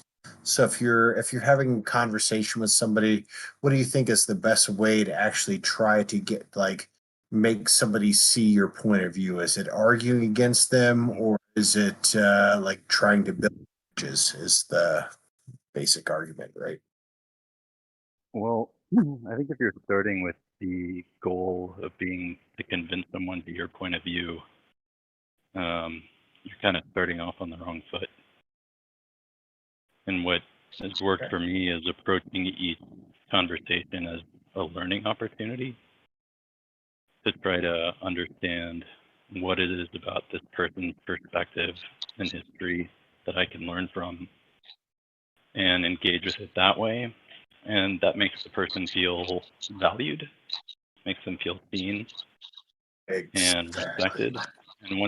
So if you're having a conversation with somebody, what do you think is the best way to actually try to make somebody see your point of view? Is it arguing against them, or is it like trying to build bridges? Is the basic argument, right? Well, I think if you're starting with the goal of being to convince someone to your point of view, you're kind of starting off on the wrong foot. And what has worked for me is approaching each conversation as a learning opportunity to try to understand what it is about this person's perspective and history that I can learn from and engage with it that way. And that makes the person feel valued, makes them feel seen and respected. And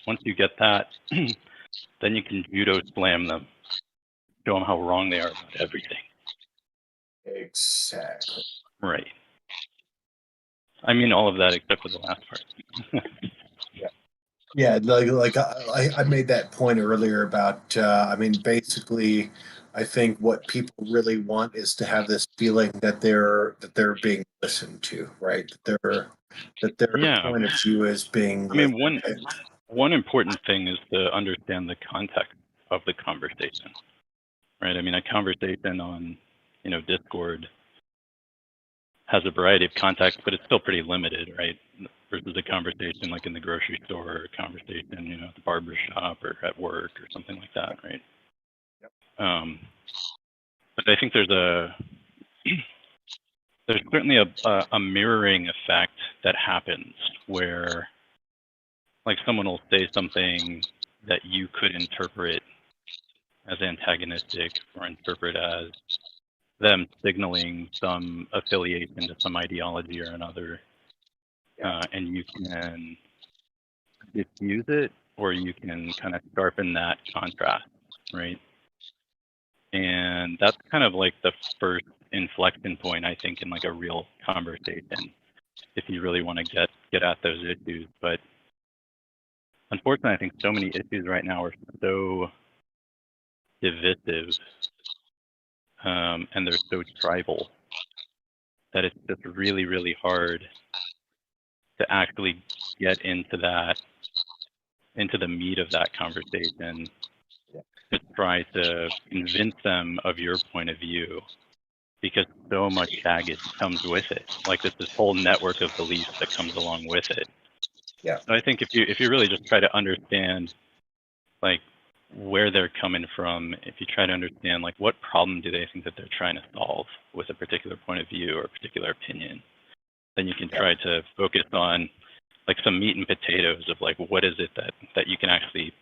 once you get that, then you can judo slam them, show them how wrong they are about everything. Exactly. Right. I mean all of that except for the last part. Yeah, I made that point earlier about basically I think what people really want is to have this feeling that they're being listened to, right? That their Yeah. point of view is being I mean listened. one important thing is to understand the context of the conversation. Right? I mean a conversation on, Discord has a variety of contexts, but it's still pretty limited, right? Versus a conversation like in the grocery store or a conversation, at the barber shop or at work or something like that, right? Yep. But I think there's certainly a mirroring effect that happens where like someone will say something that you could interpret as antagonistic or interpret as them signaling some affiliation to some ideology or another. And you can diffuse it or you can kind of sharpen that contrast, right? And that's kind of like the first inflection point, I think, in like a real conversation, if you really want to get at those issues. But unfortunately, I think so many issues right now are so divisive and they're so tribal that it's just really, really hard to actually get into the meat of that conversation to try to convince them of your point of view because so much baggage comes with it. Like this whole network of beliefs that comes along with it. Yeah. So I think if you really just try to understand like where they're coming from, if you try to understand like what problem do they think that they're trying to solve with a particular point of view or a particular opinion, then you can try to focus on like some meat and potatoes of like what is it that you can actually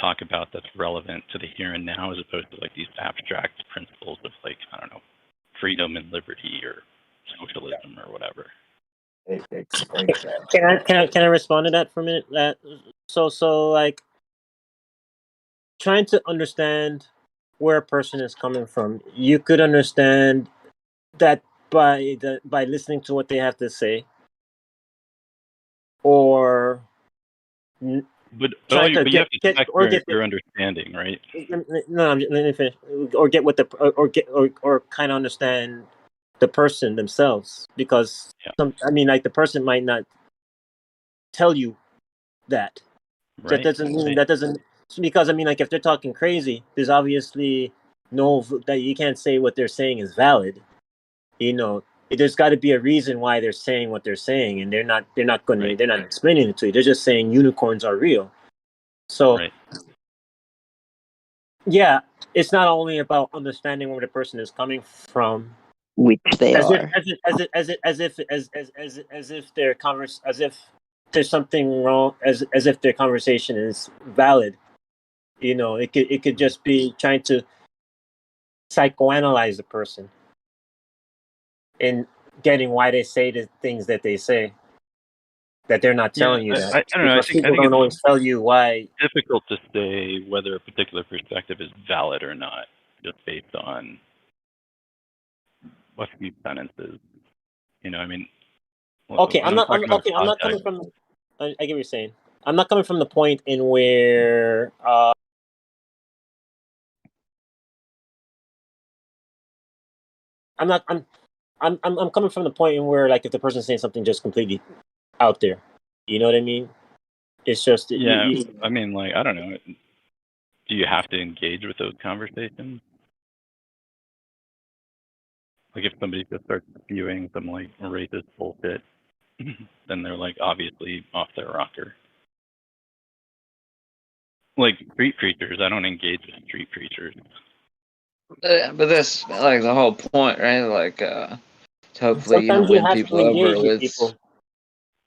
talk about that's relevant to the here and now, as opposed to like these abstract principles of like, I don't know, freedom and liberty or socialism or whatever. Explain that. Can I respond to that for a minute? So like trying to understand where a person is coming from, you could understand that by listening to what they have to say, or But trying to you have to get check or get your understanding, right? let me finish. Or get what the or kind of understand the person themselves, because like the person might not tell you that. Right. That doesn't because like if they're talking crazy, there's obviously that you can't say what they're saying is valid. There's got to be a reason why they're saying what they're saying, and they're not explaining it to you. They're just saying unicorns are real. So yeah, it's not only about understanding where the person is coming from, which they as are. if there's something wrong, as if their conversation is valid. It could just be trying to psychoanalyze the person and getting why they say the things that they say, that they're not telling you that. I don't know. I think don't always tell you why. It's difficult to say whether a particular perspective is valid or not, just based on a few sentences. I mean. Okay, I'm not coming from. I get what you're saying. I'm not coming from the point in where. I'm coming from the point in where, like, if the person's saying something just completely out there, you know what I mean? It's just I mean, like, I don't know. Do you have to engage with those conversations? Like, if somebody just starts spewing some like racist bullshit, then they're like obviously off their rocker. Like street preachers, I don't engage with street preachers. But that's like the whole point, right? Like, to hopefully win people over with. People.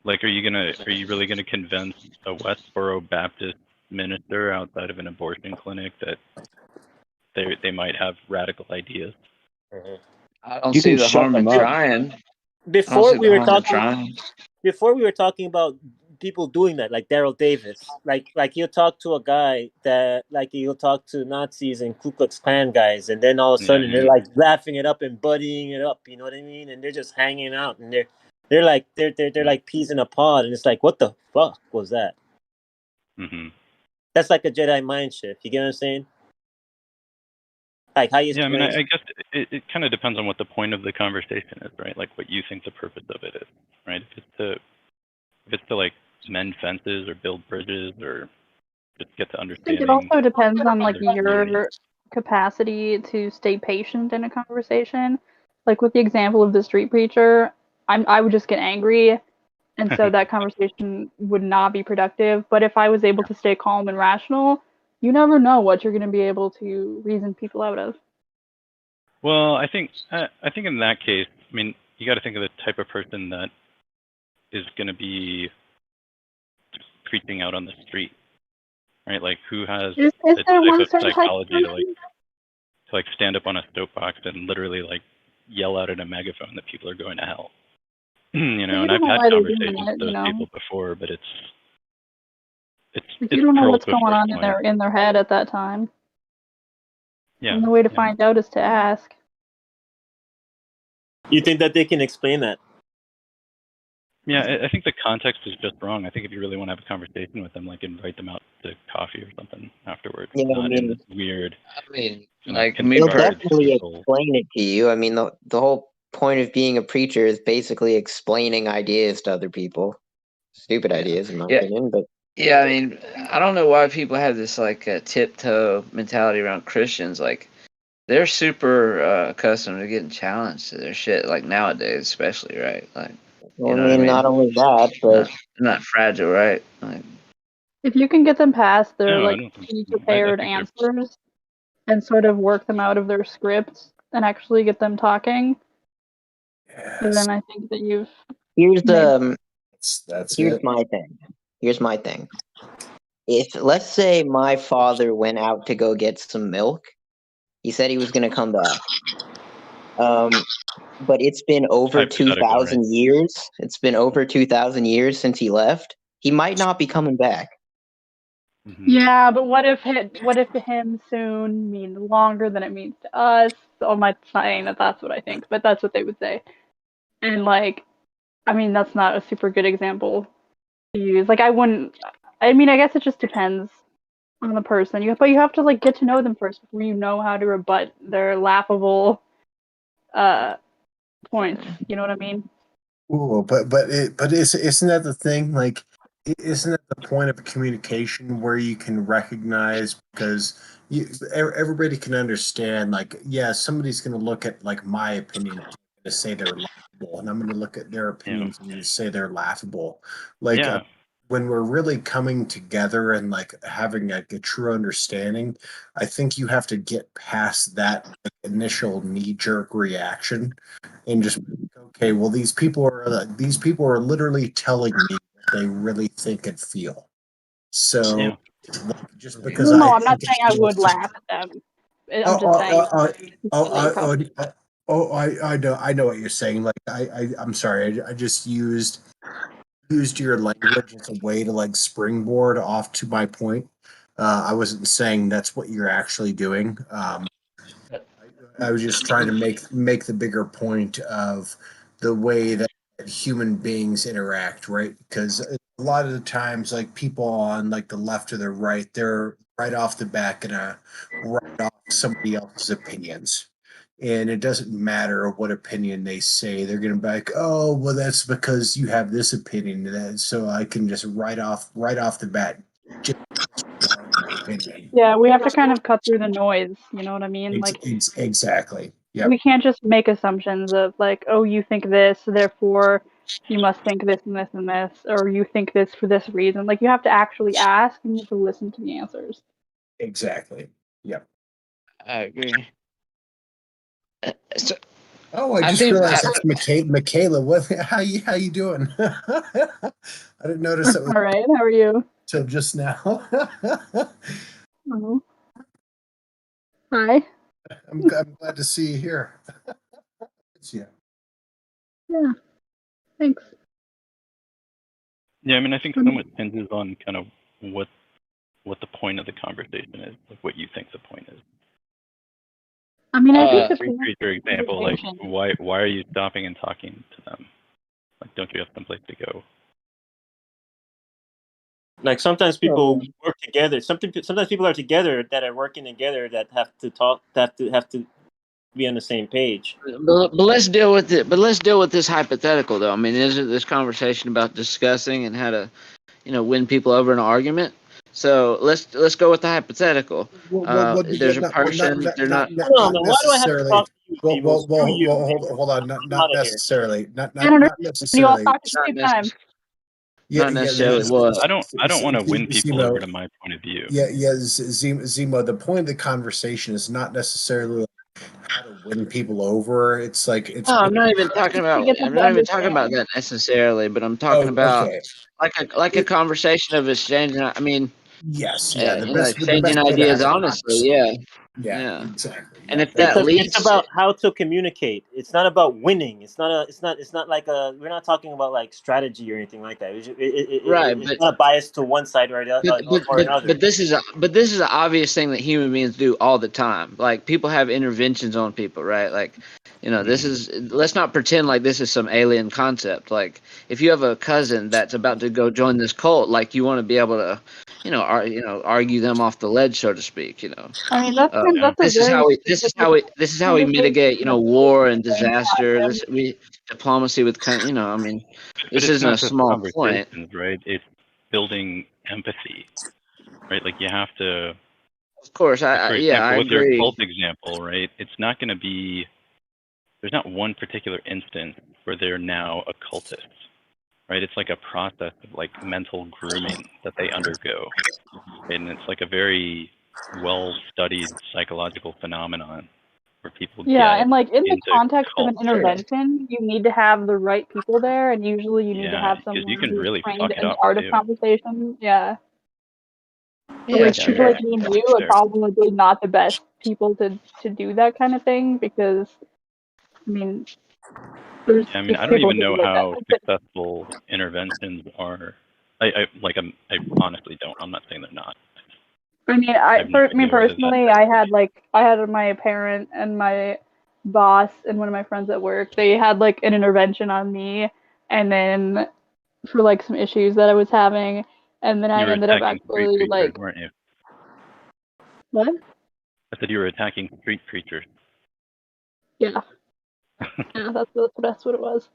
Like, are you really gonna convince a Westboro Baptist minister outside of an abortion clinic that they might have radical ideas? Mm-hmm. I don't see the harm in trying. Before we were talking about people doing that, like Daryl Davis, like you'll talk to a guy that, like, you'll talk to Nazis and Ku Klux Klan guys, and then all of a sudden they're like laughing it up and buddying it up, you know what I mean? And they're just hanging out, and they're like peas in a pod, and it's like, what the fuck was that? Mm-hmm. That's like a Jedi mind shift. You get what I'm saying? Like how you? Yeah, I mean, I guess it kind of depends on what the point of the conversation is, right? Like what you think the purpose of it is, right? If it's to like mend fences or build bridges or just get to understand. I think it also depends on like your capacity to stay patient in a conversation. Like with the example of the street preacher, I would just get angry, and so that conversation would not be productive. But if I was able to stay calm and rational, you never know what you're going to be able to reason people out of. Well, I think in that case, I mean, you got to think of the type of person that is going to be preaching out on the street, right? Like who has is the there type one of certain psychology type to stand up on a soapbox and literally like yell out in a megaphone that people are going to hell. And I've had conversations with those people before, but it's you don't know what's going on in their head at that time. Yeah. And the way to find out is to ask. You think that they can explain that? Yeah, I think the context is just wrong. I think if you really want to have a conversation with them, like invite them out to coffee or something afterwards. Not in this weird. I mean, like they'll definitely explain it to you. I mean, the whole point of being a preacher is basically explaining ideas to other people. Stupid ideas, in my opinion, but. Yeah, I mean, I don't know why people have this like tiptoe mentality around Christians. Like, they're super accustomed to getting challenged to their shit. Like nowadays, especially, right? Like, well, I mean, not only that, but not fragile, right? Like, if you can get them past their prepared answers and sort of work them out of their scripts and actually get them talking, then I think that you've. Here's That's my thing. Here's my thing. if let's say my father went out to go get some milk, he said he was going to come back. But it's been over Hypothetical, 2,000 right? years. It's been over 2,000 years since he left. He might not be coming back. Mhm. Yeah, but what if to him soon means longer than it means to us? So I'm not saying that that's what I think, but that's what they would say. And like, I mean, that's not a super good example to use. Like, I wouldn't. I mean, I guess it just depends on the person. But you have to like get to know them first before you know how to rebut their laughable points. You know what I mean? Ooh, but isn't that the thing? Like, isn't that the point of communication where you can recognize everybody can understand? Like, yeah, somebody's going to look at like my opinion to say they're laughable, and I'm going to look at their Yeah. opinions and to say they're laughable. Like, Yeah. when we're really coming together and like having a true understanding, I think you have to get past that initial knee-jerk reaction and just okay, well these people are literally telling me what they really think and feel. So Yeah. like, just because No, I I'm not think saying I would laugh at them. I'm just saying I know what you're saying. Like I'm sorry, I just used your language as a way to like springboard off to my point. I wasn't saying that's what you're actually doing. I was just trying to make the bigger point of the way that human beings interact, right? Because a lot of the times, like people on like the left or the right, they're right off the bat gonna write off somebody else's opinions. And it doesn't matter what opinion they say, they're gonna be like, "Oh, well, that's because you have this opinion, and so I can just write off the bat." Just opinion. yeah, we have to kind of cut through the noise. You know what I mean? Like, Exactly. Yep. we can't just make assumptions of like, oh, you think this, therefore you must think this and this and this, or you think this for this reason. Like, you have to actually ask and you have to listen to the answers. Exactly. Yep. I agree. So Oh, I I just think realized that's Michaela. What? How you doing? I didn't notice that was All right, how are you? till just now. Oh. Hi. I'm glad to see you here. It's you. Yeah, thanks. Yeah, I mean, I think so much hinges on kind of what the point of the conversation is, like what you think the point is. I mean, I think the Treat your example, like conversation- why are you stopping and talking to them? Like, don't you have someplace to go? Like sometimes people work together. Sometimes people are together that are working together that have to talk, have to be on the same page. but let's deal with it. But let's deal with this hypothetical, though. I mean, isn't this conversation about discussing and how to, win people over in an argument? So let's go with the hypothetical. There's a person. They're not. Hold on, man. Why do I have to talk to you, people? Screw you. Hold on. Not necessarily. Not I don't know. You all necessarily. talk at the same time. Not necessarily. What? I don't want to win people over to my point of view. Yeah. Zemo. The point of the conversation is not necessarily how to win people over. It's like it's. No, I'm not even talking about. Get them I'm to not even talking about understand. that necessarily. But I'm talking about Okay. like a conversation of exchanging. I mean, Yes. Yeah. exchanging ideas honestly. Yeah. Yeah. Exactly. And if It's that it's leads, about how to communicate. It's not about winning. It's not like a. We're not talking about like strategy or anything like that. right? It's But not biased to one side or another. but this is an obvious thing that human beings do all the time. Like people have interventions on people, right? Like, this is, let's not pretend like this is some alien concept. Like if you have a cousin that's about to go join this cult, like you want to be able to, argue them off the ledge, so to speak. I mean, that's a This is very how we mitigate, war and disaster. Diplomacy with, I mean, this But it's isn't not a just small point. conversations, right? It's building empathy, right? Like you have to. Of course, For I example, with your agree. cult example, right? It's not going to be. There's not one particular instance where they're now a cultist, right? It's like a process of like mental grooming that they undergo, and it's like a very well-studied psychological phenomenon where people Yeah, get and like in the into context of an cults. intervention, you need to have the right people there, and usually you need to Yeah, have because you someone can who's really trained fuck it in the up art of too. conversation. Yeah. But like Yeah, people like me and you are sure. probably not the best people to do that kind of thing because I mean there's Yeah, I mean, just I don't people even who know like that. how successful interventions are. I honestly don't. I'm not saying they're not. I mean, I have no for me idea whether that. personally, I had my parent and my boss and one of my friends at work. They had like an intervention on me, and then for like some issues that I was having, and then You I were ended up attacking street actually creatures, like weren't you? what? I said you were attacking street creatures. Yeah, yeah, that's what it was.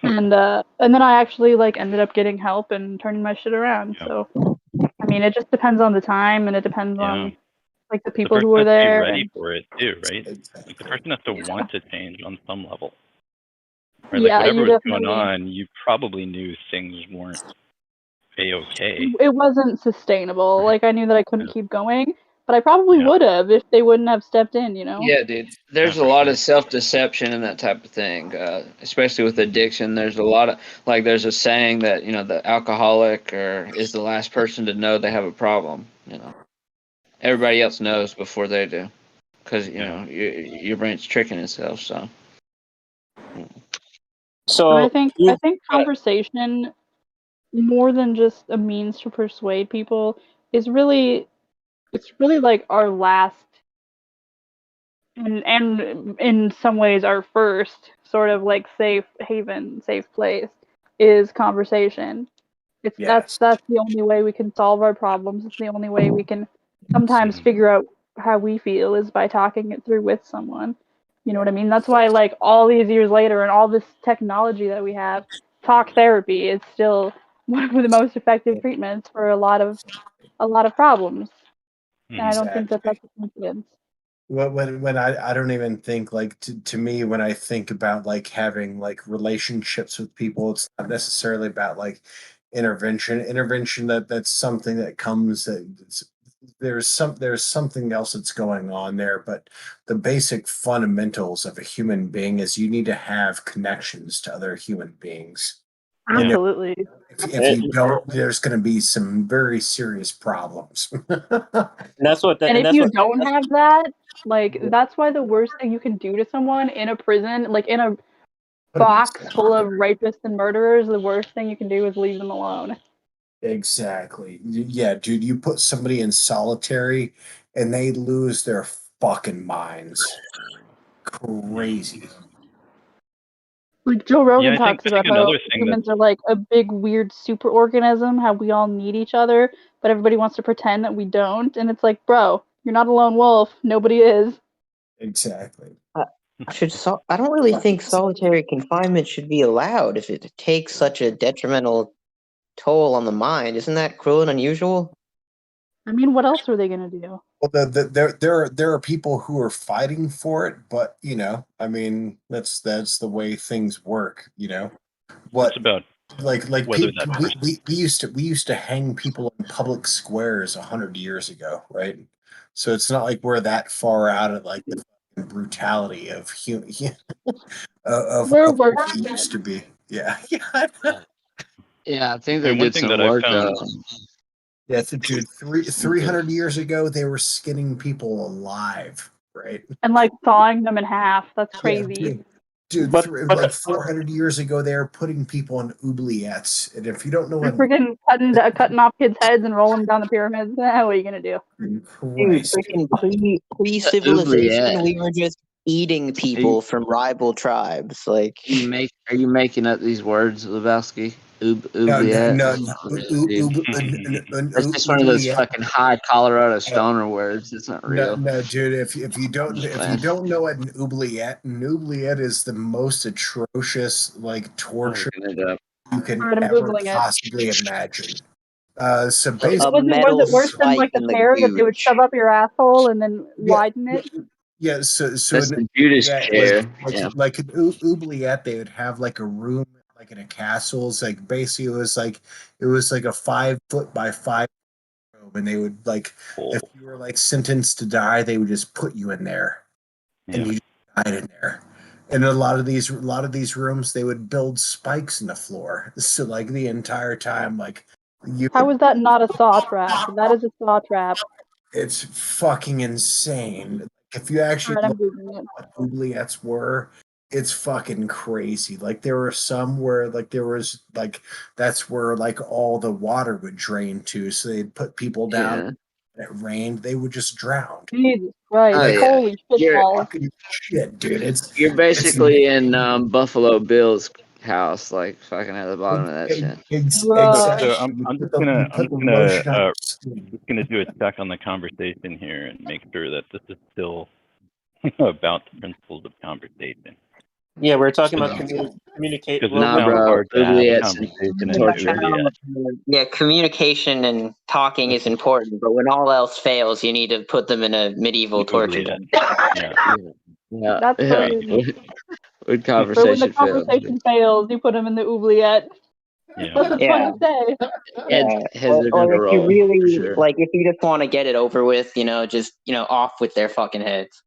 And then I actually like ended up getting help and turning my shit around. Yeah. So I mean, it just depends on the time, and it depends Yeah. on like the The people person who are has to be there. ready And for it too, right? Like the person has to Yeah. want to change on some level. Right? Like yeah, whatever you was going definitely. on, you probably knew things weren't a-okay. It wasn't sustainable. Like I knew that I couldn't keep going, but I probably Yeah. would have if they wouldn't have stepped in. You know. Yeah, dude. There's Yeah, a for lot sure. of self-deception and that type of thing, especially with addiction. There's a lot of like. There's a saying that the alcoholic is the last person to know they have a problem. Everybody else knows before they do, because your brain's tricking itself. So. But I So think you, conversation, more than just a means to persuade people, is really it's really like our last and in some ways our first sort of like safe haven, safe place is conversation. Yes. That's the only way we can solve our problems. It's the only way we can sometimes Mhm. figure out how we feel is by talking it through with someone. You know what I mean? That's why like all these years later and all this technology that we have, talk therapy is still one of the most effective treatments for a lot of problems. And I don't think that Exactly. that's a coincidence. When I don't even think like to me when I think about like having like relationships with people, it's not necessarily about like intervention that's something that comes that there's something else that's going on there, but the basic fundamentals of a human being is you need to have connections to other human beings. And Absolutely. if you don't, there's going to be some very serious problems. And if that's you what don't have that, like that's why the worst thing you can do to someone in a prison, like in a Put 'em in box full of rapists and murderers, the worst thing you can do is leave them alone. Exactly. Yeah, dude, you put somebody in solitary and they lose their fucking minds. Crazy. Like Joe Yeah, Rogan I think talks about how another thing that humans are like a big weird superorganism, how we all need each other, but everybody wants to pretend that we don't. And it's like, bro, you're not a lone wolf. Nobody is. Exactly. I don't really think solitary confinement should be allowed if it takes such a detrimental toll on the mind. Isn't that cruel and unusual? I mean, what else are they gonna do? Well, there are people who are fighting for it, but I mean, that's the way things work. it's What about like whether that person. we used to hang people in public squares 100 years ago, right? So it's not like we're that far out of like the brutality of We're of what working it on it. used to be. Yeah, yeah. Yeah, I think I they mean, one did thing some that I've work. found. Yeah, so, dude, 300 years ago, they were skinning people alive, right? And like sawing them in half. That's Yeah, crazy. dude, but like 400 years ago, they were putting people in oubliettes, and if you don't know They're what freaking cutting off kids' heads and rolling them down the pyramids. What are you gonna do? Dude, Christ, freaking Oubliette. pre-civilization, we were just eating people from rival tribes. Like, Are you making up these words, Lebowski? no, no, Oubliette. no, What is it, dude? That's an just one of those oubliette. fucking high Colorado stoner words. It's not No, real. no, dude. If you I'm don't just if you playing. don't know what an oubliette is the most atrocious like I'm torture looking it up. you can Alright, I'm ever googling it. possibly imagine. So a, Was a basically, metal it worse than spike like the in the pear that they would gooch. shove up your asshole and then yeah, widen it? yeah. So That's an the Judas oubliette, chair. Yeah. like an oubliette, they would have like a room like in a castle. It's like basically it was like a 5 foot by 5 room, and they would like if you were like sentenced to die, they would just put you in there, and Yeah. you died in there. And a lot of these rooms, they would build spikes in the floor, so like the entire time, like How is that not a saw trap? That is a saw trap. It's fucking insane. If you actually Alright, I'm look googling it. at what oubliettes were, it's fucking crazy. Like there were some where like there was like that's where like all the water would drain to. So they'd put people down. Yeah. And it rained, they would just drown. Jesus Christ! Oh, yeah. Holy shit You're- balls! Fucking shit, dude. You're basically in Buffalo Bill's house, like fucking at the bottom of that shit. Bruh. So I'm just gonna do a check on the conversation here and make sure that this is still about the principles of conversation. Yeah, we're talking about communicate. Because it Nah, sounds bro. hard to have a Oubliettes conversation and and torture. Yeah, communication and talking is important, but when all else fails, you need to put them in a medieval torture den. Yeah. Yeah. That's Yeah. crazy. When But when the conversation conversation fails, you put them in the oubliette. Yeah. What's it fun to say? Or if you really sure. like, if you just want to get it over with, just off with their fucking heads.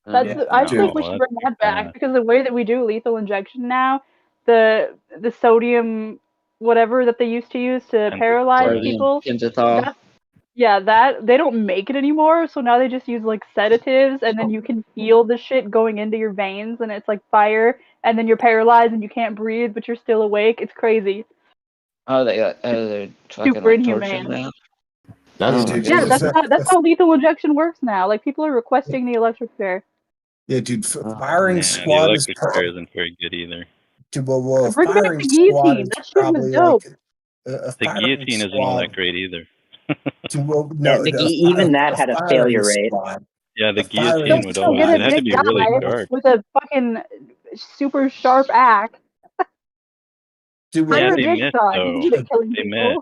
I think we should bring that back because the way that we do lethal injection now, the sodium whatever that they used to use to paralyze people. Pentothal. That they don't make it anymore, so now they just use like sedatives, and then you can feel the shit going into your veins, and it's like fire, and then you're paralyzed and you can't breathe, but you're still awake. It's crazy. Oh, they're fucking Super like inhumane. tortured now. That's how lethal injection works now. Like people are requesting the electric chair. Yeah, dude. Firing The squad is electric chair isn't very good either. Dude, well, Bring back firing the squad guillotine. is That shit was probably dope. like The guillotine isn't all that great either. Even that had a failure rate. Yeah, the guillotine would always. Get It a had to big be guy really sharp. with a fucking super sharp axe. Yeah, they missed though. They missed.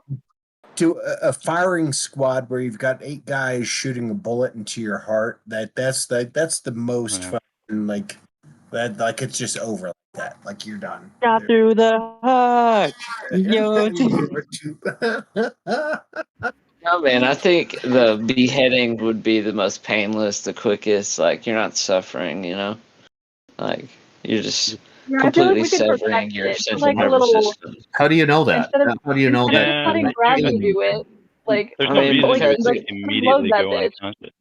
To a firing squad where you've got 8 guys shooting a bullet into your heart, that's the most fucking like it's just over like that. Like you're done. Got through the heart. Yo. No, man, I think the beheading would be the most painless, the quickest. Like, you're not suffering, Like, you're just completely severing your central nervous system. How do you know that? How do you know that? Instead of cutting gravity do it. Like, there's no reason to immediately go that unconscious.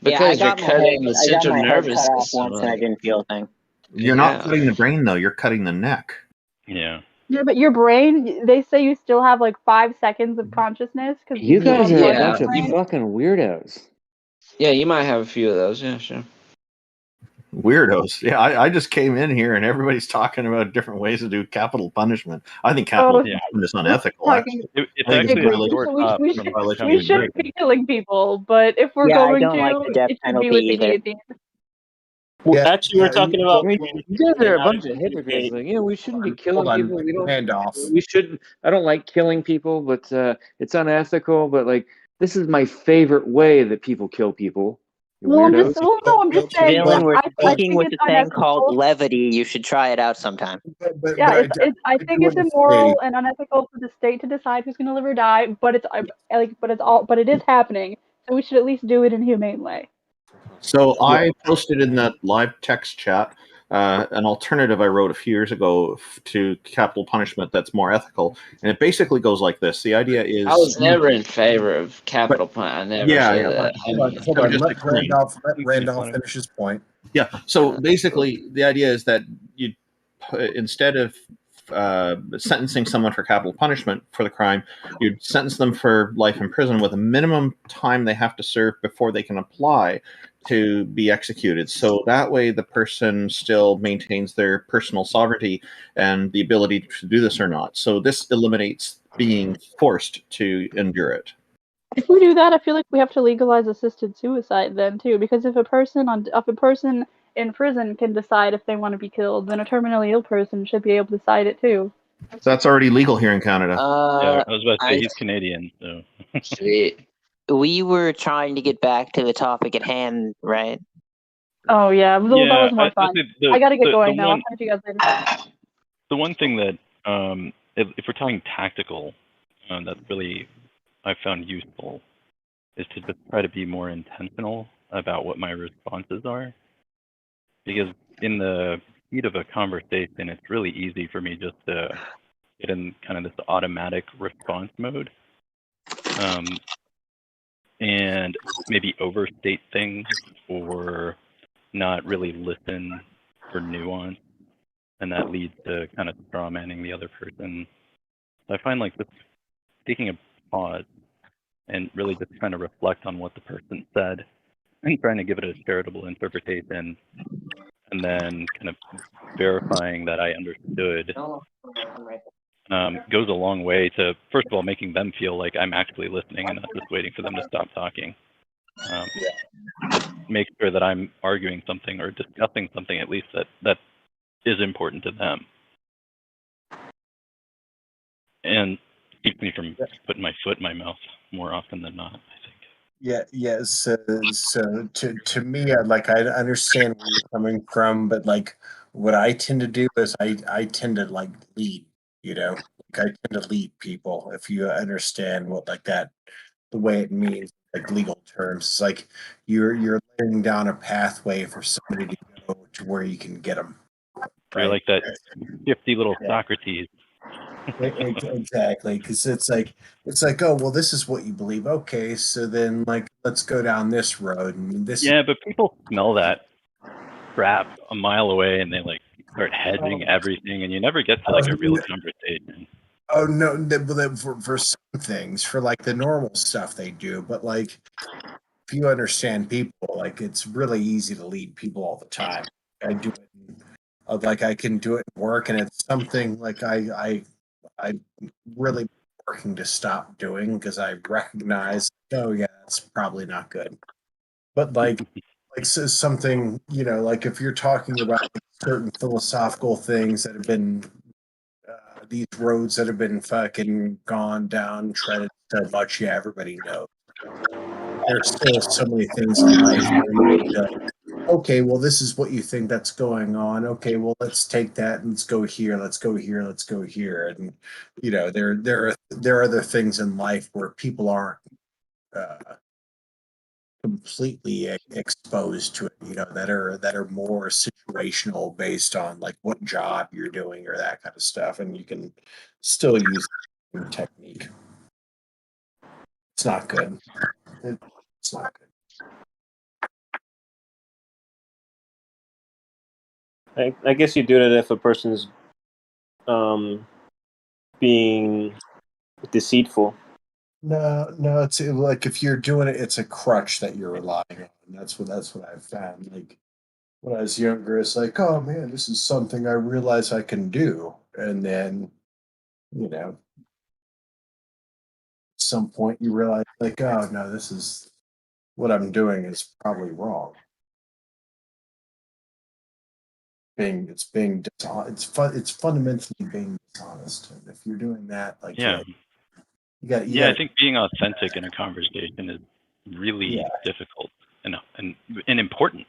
Because you're cutting the central nervous cut off system. once and I didn't feel a thing. You're not cutting the brain though. You're cutting the neck. Yeah. Yeah, but your brain, they say you still have like 5 seconds of consciousness. Cause You guys are a bunch of brain. fucking weirdos. Yeah, you might have a few of those. Yeah, sure. Weirdos. Yeah, I just came in here and everybody's talking about different ways to do capital punishment. I think capital punishment is unethical. It's actually we shouldn't be killing people, but if we're going to, it should be with the guillotine. Well, actually, we're talking about. You guys are a bunch of hypocrites. Like, we shouldn't be killing people. We don't. We shouldn't. I don't like killing people, but it's unethical. But like, this is my favorite way that people kill people. I'm just saying. Dylan, we're I speaking think with it's a thing called unethical. levity. You should try it out sometime. I think it's immoral and unethical for the state to decide who's going to live or die. But it is happening. So we should at least do it in a humane way. So I posted in that live text chat an alternative I wrote a few years ago to capital punishment that's more ethical, and it basically goes like this. The idea is I was never in favor of capital punishment. I never said that. Hold on, let Randolph finish his point. Yeah. So basically, the idea is that you, instead of sentencing someone for capital punishment for the crime, you'd sentence them for life in prison with a minimum time they have to serve before they can apply to be executed. So that way the person still maintains their personal sovereignty and the ability to do this or not. So this eliminates being forced to endure it. If we do that, I feel like we have to legalize assisted suicide then too, because if a person in prison can decide if they want to be killed, then a terminally ill person should be able to decide it too. So that's already legal here in Canada. Yeah, I was about to say he's Canadian, so. Sweet. We were trying to get back to the topic at hand, right? Oh yeah, that was more fun. I gotta get going now. I'll talk to you guys later. The one thing that, if we're talking tactical, that really I found useful is to just try to be more intentional about what my responses are. Because in the heat of a conversation, it's really easy for me just to get in kind of this automatic response mode, and maybe overstate things or not really listen for nuance, and that leads to kind of straw manning the other person. So I find like just taking a pause and really just trying to reflect on what the person said and trying to give it a charitable interpretation, and then kind of verifying that I understood, goes a long way to, first of all, making them feel like I'm actually listening and not just waiting for them to stop talking. Make sure that I'm arguing something or discussing something at least that is important to them. And keeps me from putting my foot in my mouth more often than not, I think. Yeah. So to me, I understand where you're coming from, but like what I tend to do is I tend to like lead. Like I tend to lead people. If you understand what like that, the way it means, like legal terms, it's like you're laying down a pathway for somebody to go to where you can get them. You're like that 50 little Socrates. Exactly, because it's like, oh well, this is what you believe. Okay, so then like let's go down this road and this. Yeah, but people smell that crap a mile away, and they like start hedging everything, and you never get to like a real conversation. Oh no, for some things, for like the normal stuff they do, but like if you understand people, like it's really easy to lead people all the time. I do it, like I can do it in work, and it's something like I'm really working to stop doing because I recognize, oh yeah, that's probably not good. But like so something, like if you're talking about like certain philosophical things that have been these roads that have been fucking gone down, treaded so much, yeah, everybody knows. There's still so many things in life where you go, okay, well, this is what you think that's going on. Okay, well, let's take that and let's go here. Let's go here. Let's go here. And there are other things in life where people aren't completely exposed to it. That are more situational, based on like what job you're doing or that kind of stuff, and you can still use the technique. It's not good. It's not good. I guess you do that if a person's being deceitful. No, it's like if you're doing it, it's a crutch that you're relying on. That's what I've found. Like when I was younger, it's like, oh man, this is something I realize I can do, and then at some point you realize, like, oh no, this is what I'm doing is probably wrong. It's dishonest. It's fundamentally being dishonest. And if you're doing that, like, yeah, you got. I think being authentic in a conversation is really difficult and important.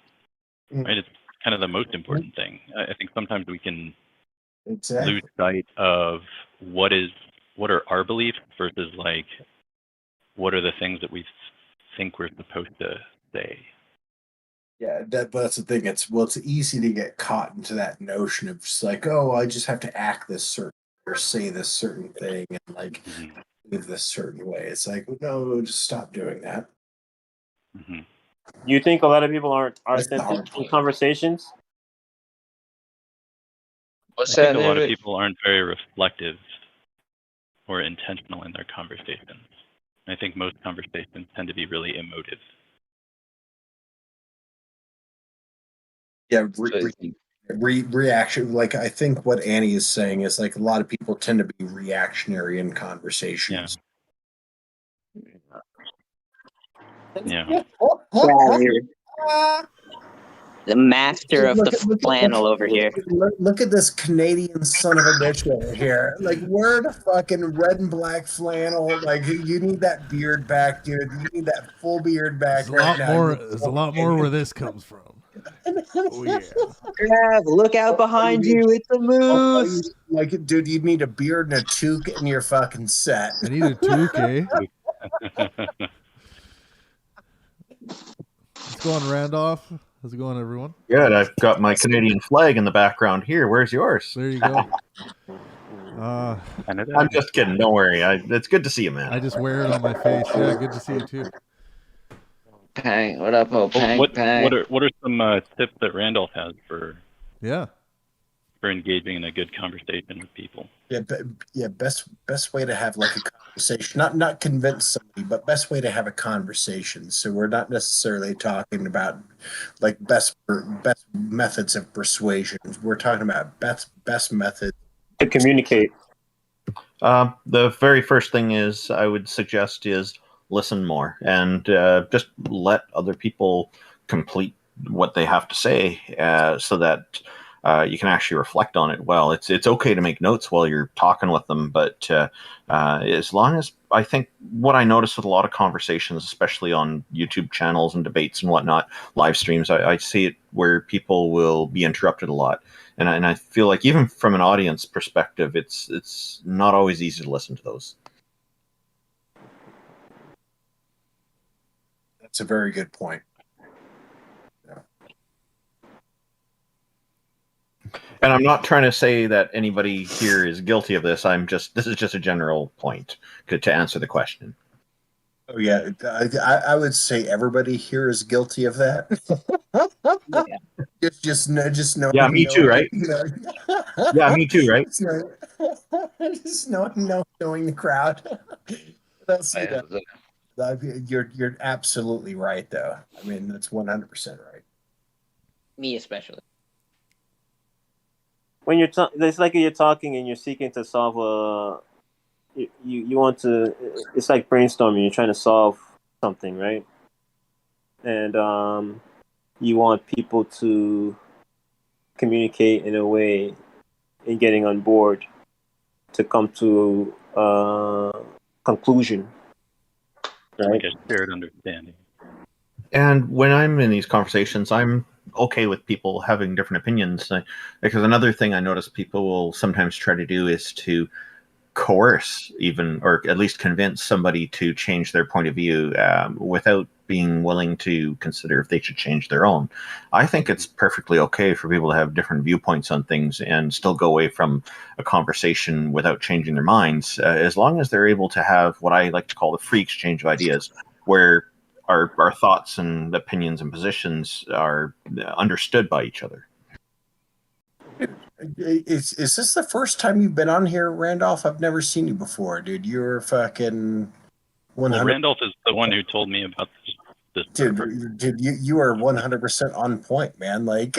Right? It's kind of the most important thing. I think sometimes we can lose sight of what are our beliefs versus like what are the things that we think we're supposed to say. Yeah, but that's the thing. It's easy to get caught into that notion of just like, oh, I just have to act this certain or say this certain thing and like live this certain way. It's like, no, just stop doing that. Mm-hmm. You think a lot of people aren't authentic in conversations? I think a lot of people aren't very reflective or intentional in their conversations. I think most conversations tend to be really emotive. Yeah, reaction. Like I think what Annie is saying is like a lot of people tend to be reactionary in conversations. Yeah. The master of the flannel over here. Look at this Canadian son of a bitch over here. Like, wear the fucking red and black flannel. Like, you need that beard back, dude. You need that full beard back. There's a lot more where this comes from. Oh yeah. Trav, look out behind you. It's a moose. Like, dude, you need a beard and a toque and you're fucking set. I need a toque, eh? What's going on, Randolph? How's it going, everyone? Good. I've got my Canadian flag in the background here. Where's yours? There you go. I'm just kidding. Don't worry. It's good to see you, man. I just wear it on my face. Yeah, good to see you too. Pang, what up, oh Pang? What Pang? what are some tips that Randolph has for engaging in a good conversation with people? Best way to have like a conversation, not convince somebody, but best way to have a conversation. So we're not necessarily talking about like best methods of persuasion. We're talking about best methods to communicate. The very first thing I would suggest is listen more and just let other people complete what they have to say, so that you can actually reflect on it well. It's okay to make notes while you're talking with them, but as long as, I think what I notice with a lot of conversations, especially on YouTube channels and debates and whatnot, live streams, I see it where people will be interrupted a lot. And I feel like even from an audience perspective, it's not always easy to listen to those. That's a very good point. And I'm not trying to say that anybody here is guilty of this. This is just a general point to answer the question. Oh yeah, I would say everybody here is guilty of that. Just know. Yeah, me too, right? Yeah, me too, right? Just knowing the crowd. That's you're absolutely right, though. I mean, that's 100% right. Me especially. When it's like you're talking and you're seeking to solve you want to, it's like brainstorming, you're trying to solve something, right? And you want people to communicate in a way in getting on board to come to a conclusion, right? Like a shared understanding. And when I'm in these conversations, I'm okay with people having different opinions, because another thing I notice people will sometimes try to do is to coerce, even, or at least convince somebody to change their point of view without being willing to consider if they should change their own. I think it's perfectly okay for people to have different viewpoints on things and still go away from a conversation without changing their minds, as long as they're able to have what I like to call the free exchange of ideas, where our thoughts and opinions and positions are understood by each other. Is this the first time you've been on here, Randolph? I've never seen you before, dude. You're fucking 100. Well, Randolph is the one who told me about this. Dude, you are 100% on point, man. Like,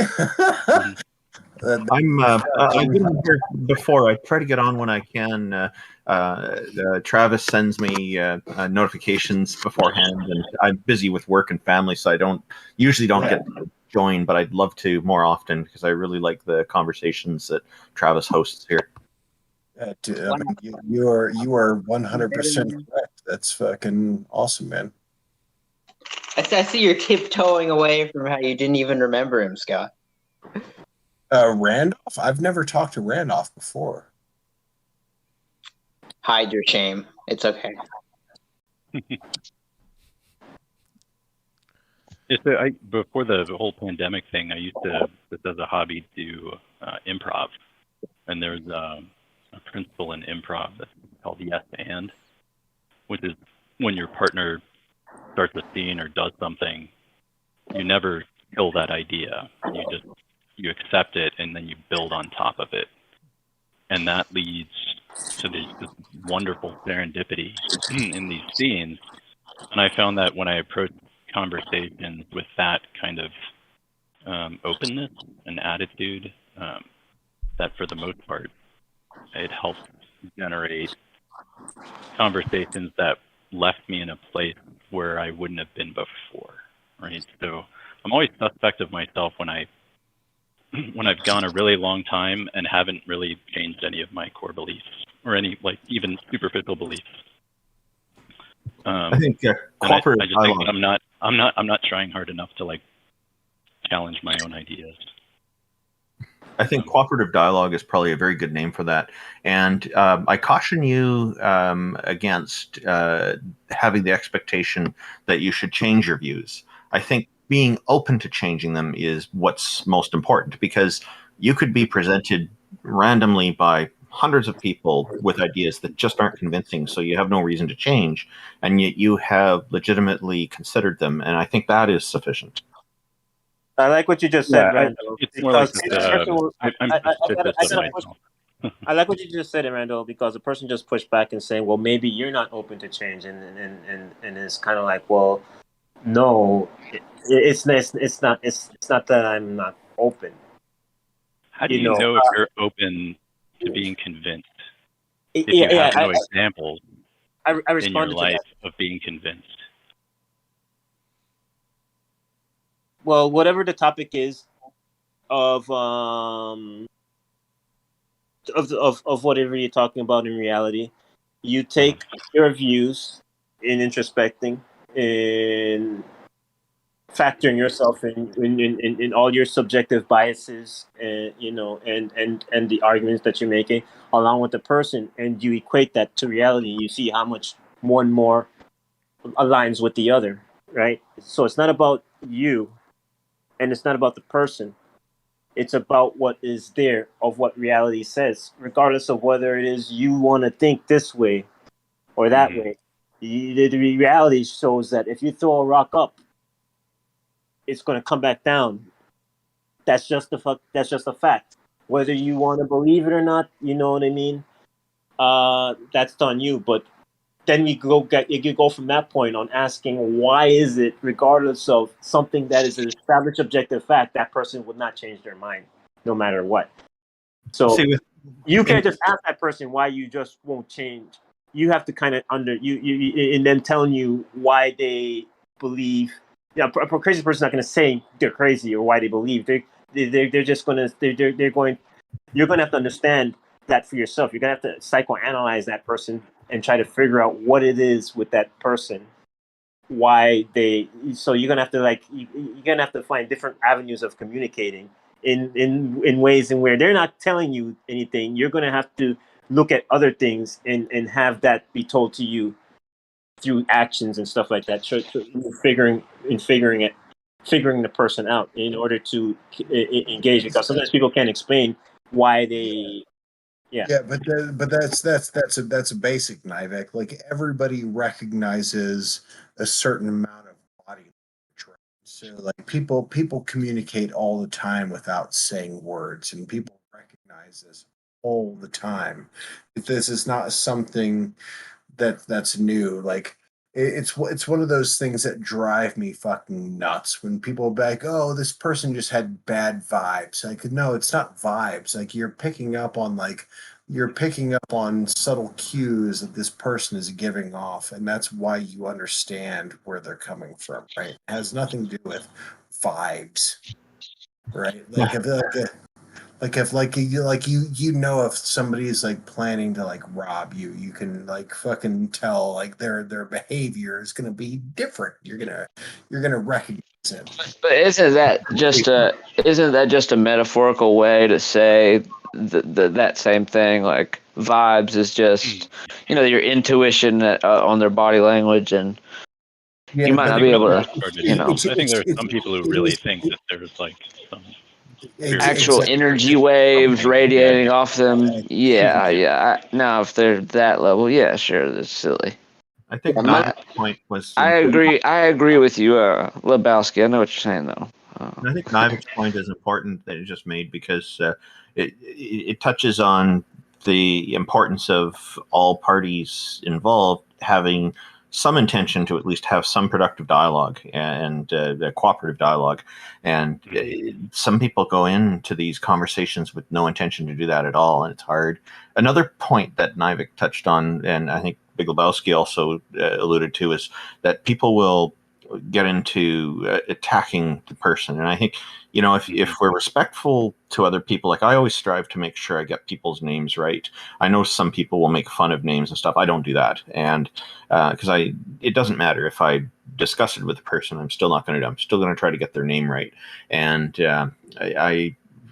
I've been here before. I try to get on when I can. Travis sends me notifications beforehand, and I'm busy with work and family, so I usually don't get to join, but I'd love to more often because I really like the conversations that Travis hosts here. Dude, I mean, you are 100% correct. That's fucking awesome, man. I see you're tiptoeing away from how you didn't even remember him, Scott. Randolph? I've never talked to Randolph before. Hide your shame. It's okay. Before the whole pandemic thing, I used to, just as a hobby, do improv. And there's a principle in improv that's called yes and, which is when your partner starts a scene or does something, you never kill that idea. You accept it and then you build on top of it. And that leads to this wonderful serendipity in these scenes. And I found that when I approach conversations with that kind of openness and attitude, that for the most part, it helps generate conversations that left me in a place where I wouldn't have been before, right? So I'm always suspect of myself when I've gone a really long time and haven't really changed any of my core beliefs or any, like, even superficial beliefs. I think cooperative I just think that I'm not trying hard enough to like challenge my own ideas. I think cooperative dialogue is probably a very good name for that. And I caution you against having the expectation that you should change your views. I think being open to changing them is what's most important, because you could be presented randomly by hundreds of people with ideas that just aren't convincing, so you have no reason to change, and yet you have legitimately considered them, and I think that is sufficient. I like what you just said, Randall. It's more like I like what you just said, Randall, because the person just pushed back and saying, "Well, maybe you're not open to change," and it's kind of like, well, no, it's not that I'm not open. How do you know if you're open to being convinced? If you have no examples in your life of being convinced. Well, whatever the topic is of whatever you're talking about in reality, you take your views in introspecting, in factoring yourself in all your subjective biases, and and the arguments that you're making along with the person, and you equate that to reality. You see how much one more aligns with the other, right? So it's not about you, and it's not about the person. It's about what is there of what reality says, regardless of whether it is you want to think this way or that way. The reality shows that if you throw a rock up, it's going to come back down. That's just a fact. Whether you want to believe it or not, you know what I mean? That's on you. But then you go from that point on asking why is it, regardless of something that is an established objective fact, that person would not change their mind no matter what. So you can't just ask that person why you just won't change. You have to kind of and then telling you why they believe. Yeah, a crazy person's not going to say they're crazy or why they believe. They're just going to they're going. You're going to have to understand that for yourself. You're going to have to psychoanalyze that person and try to figure out what it is with that person, why they. So you're gonna have to you're gonna have to find different avenues of communicating in ways in where they're not telling you anything. You're gonna have to look at other things and have that be told to you through actions and stuff like that. So figuring the person out in order to engage, because sometimes people can't explain why they. Yeah, but that's a basic Nivek. Like everybody recognizes a certain amount of body language, right? So like people communicate all the time without saying words, and people recognize this all the time. If this is not something that's new, like it's one of those things that drive me fucking nuts when people are like, oh, this person just had bad vibes. Like, no, it's not vibes. Like you're picking up on subtle cues that this person is giving off, and that's why you understand where they're coming from, right? It has nothing to do with vibes, right? Like if somebody's like planning to like rob you, you can like fucking tell like their behavior is gonna be different. You're gonna recognize it. But isn't that just a metaphorical way to say that same thing? Like vibes is just your intuition on their body language, and you might not be able to. I think there are some people who really think that there's like some actual energy waves radiating off them. Yeah. Now, if they're that level, yeah, sure, that's silly. I think my point was. I agree with you, Lebowski. I know what you're saying, though. I think Nivik's point is important that it just made because it touches on the importance of all parties involved having some intention to at least have some productive dialogue and cooperative dialogue. And some people go into these conversations with no intention to do that at all, and it's hard. Another point that Nivek touched on, and I think Big Lebowski also alluded to, is that people will get into attacking the person. And I think, if we're respectful to other people, like I always strive to make sure I get people's names right. I know some people will make fun of names and stuff. I don't do that. And because it doesn't matter if I discuss it with a person, I'm still going to try to get their name right. And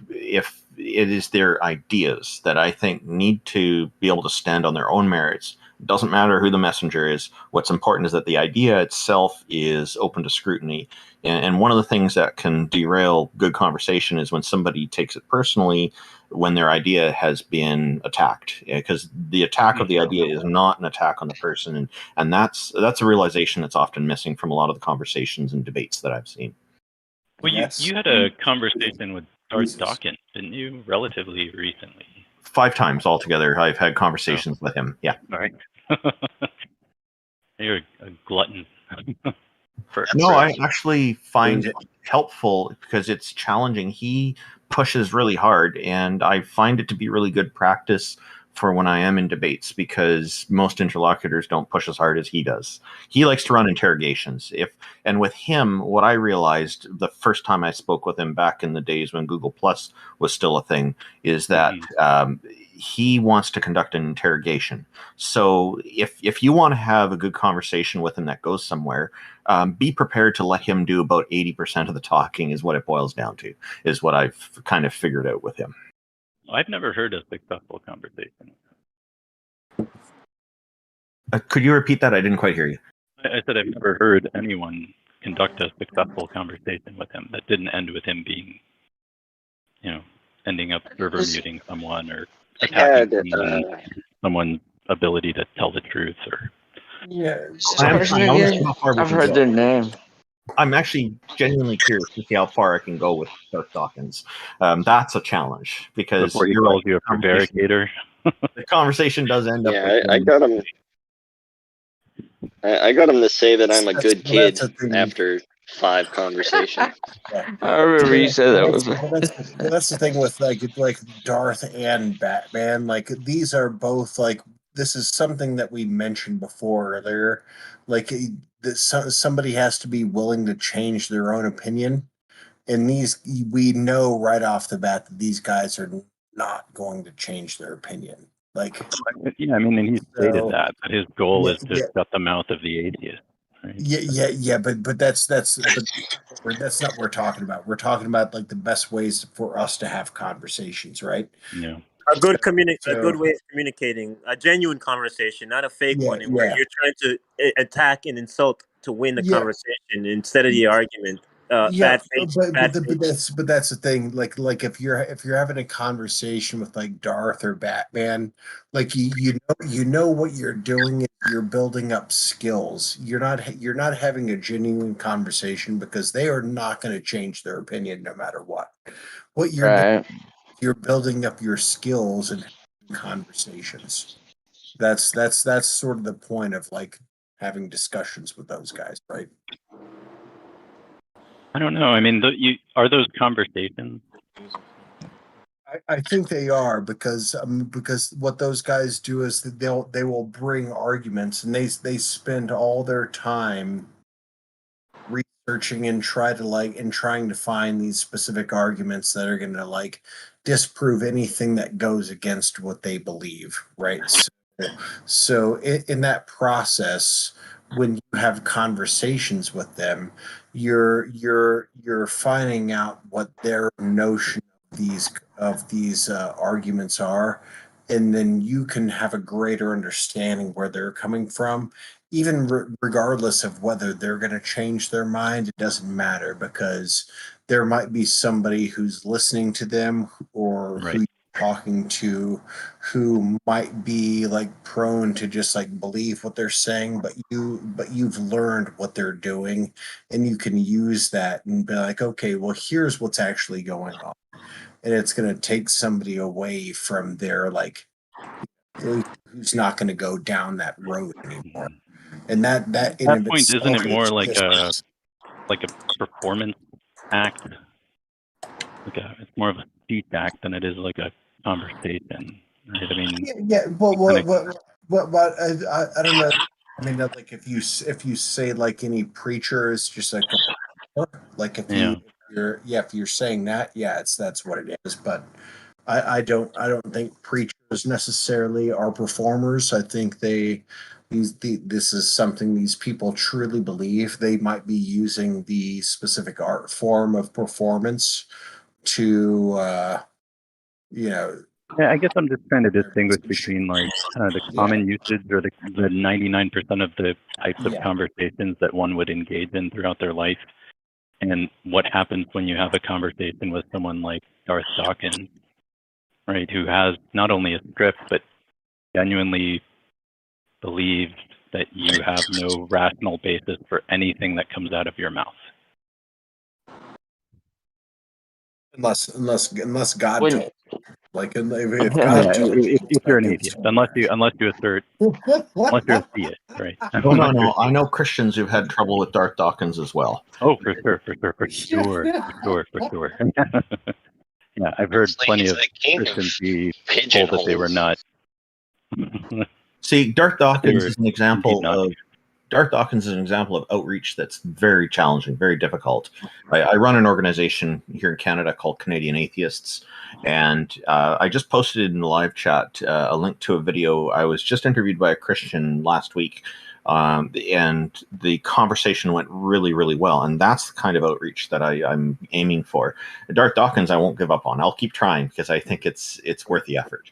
if it is their ideas that I think need to be able to stand on their own merits, it doesn't matter who the messenger is. What's important is that the idea itself is open to scrutiny. And one of the things that can derail good conversation is when somebody takes it personally when their idea has been attacked, because the attack of the idea is not an attack on the person, and that's a realization that's often missing from a lot of the conversations and debates that I've seen. Well, you had a conversation with Darth Dawkins, didn't you, relatively recently? 5 times altogether I've had conversations with him. Yeah. All right. You're a glutton. No, I actually find it helpful because it's challenging. He pushes really hard, and I find it to be really good practice for when I am in debates, because most interlocutors don't push as hard as he does. He likes to run interrogations. And with him, what I realized the first time I spoke with him back in the days when Google Plus was still a thing is that he wants to conduct an interrogation. So if you want to have a good conversation with him that goes somewhere, be prepared to let him do about 80% of the talking, is what it boils down to, is what I've kind of figured out with him. I've never heard a successful conversation. Could you repeat that? I didn't quite hear you. I said I've never heard anyone conduct a successful conversation with him that didn't end with him being, ending up server muting someone or attacking someone's ability to tell the truth. Or I've heard their name. I'm actually genuinely curious to see how far I can go with Darth Dawkins. That's a challenge, because before he calls you a prevaricator. The conversation does end up. Yeah, I got him. I got him to say that I'm a good kid after 5 conversations. I remember you said that was. That's the thing with like Darth and Batman. Like, these are both like, this is something that we mentioned before earlier. Like, somebody has to be willing to change their own opinion, and we know right off the bat that these guys are not going to change their opinion. Like, yeah, I mean, and he stated that his goal is to shut the mouth of the atheist. Right? Yeah, but that's not what we're talking about. We're talking about like the best ways for us to have conversations, right? Yeah. A good way of communicating, a genuine conversation, not a fake one, where you're trying to attack and insult to win the conversation instead of the argument. But that's the thing. Like if you're having a conversation with like Darth or Batman, like you know what you're doing is you're building up skills. You're not having a genuine conversation, because they are not going to change their opinion no matter what. What you're doing, you're building up your skills and conversations. That's sort of the point of like having discussions with those guys, right? I don't know. I mean, are those conversations? I think they are, because what those guys do is that they will bring arguments, and they spend all their time researching and trying to find these specific arguments that are going to like disprove anything that goes against what they believe, right? So in that process, when you have conversations with them, you're finding out what their notion of these arguments are, and then you can have a greater understanding where they're coming from. Even regardless of whether they're going to change their mind, it doesn't matter, because there might be somebody who's listening to them, or who you're talking to, who might be like prone to just like believe what they're saying, but you've learned what they're doing, and you can use that and be like, okay, well, here's what's actually going on, and it's going to take somebody away from their like who's not going to go down that road anymore. And that at that point, isn't it more like a performance act? It's more of a speech act than it is like a conversation, right? I mean, I don't know. I mean, like if you say like any preacher is just like like if you're saying that, that's what it is. But I don't think preachers necessarily are performers. I think this is something these people truly believe. They might be using the specific art form of performance to, Yeah, I guess I'm just trying to distinguish between like the common usage, or the 99% of the types of conversations that one would engage in throughout their life, and what happens when you have a conversation with someone like Darth Dawkins. right? Who has not only a script but genuinely believes that you have no rational basis for anything that comes out of your mouth. Unless God When- told. Like if God told if you're an atheist, unless you assert, unless you're a theist, right? Oh, no. I know Christians who've had trouble with Darth Dawkins as well. Oh, for sure. Yeah, I've heard plenty of Christians be told that they were not. See, Darth Dawkins is an example not of outreach that's very challenging, very difficult. I run an organization here in Canada called Canadian Atheists, and I just posted in the live chat a link to a video. I was just interviewed by a Christian last week, and the conversation went really, really well. And that's the kind of outreach that I'm aiming for. Darth Dawkins, I won't give up on. I'll keep trying because I think it's worth the effort.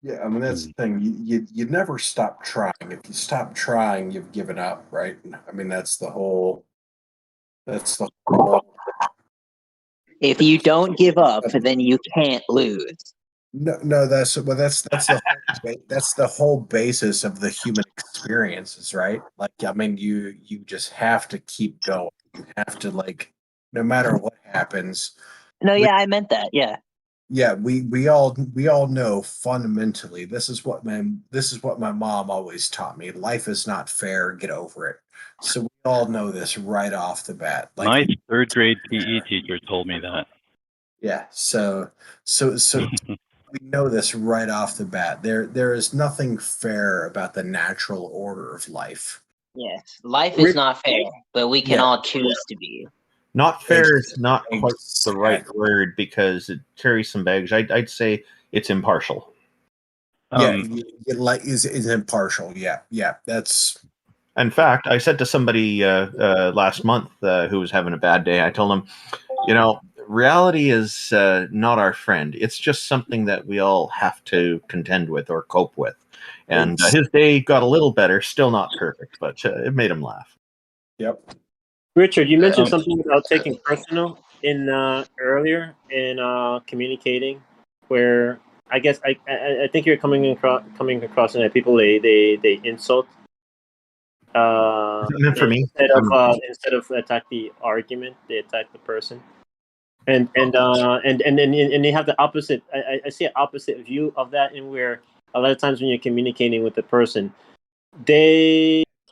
Yeah, I mean that's the thing. You never stop trying. If you stop trying, you've given up, right? I mean that's the whole. If you don't give up, then you can't lose. No, that's the whole basis of the human experiences, right? Like, I mean, you just have to keep going. You have to no matter what happens. No, yeah, I meant that. Yeah. Yeah, we all know fundamentally this is what my mom always taught me. Life is not fair. Get over it. So we all know this right off the bat. My third grade PE teacher told me that. Yeah. So we know this right off the bat. There is nothing fair about the natural order of life. Yes, life is not fair, but we can all choose to be. Not fair is not quite the right word because it carries some baggage. I'd say it's impartial. Is impartial. Yeah. That's. In fact, I said to somebody last month who was having a bad day, I told him, reality is not our friend. It's just something that we all have to contend with or cope with. And his day got a little better, still not perfect, but it made him laugh. Yep. Richard, you mentioned something about taking personal in earlier in communicating, where I guess I think you're coming across in that people they insult. Meant for me. Instead of attack the argument, they attack the person, and then they have the opposite. I see an opposite view of that, in where a lot of times when you're communicating with the person,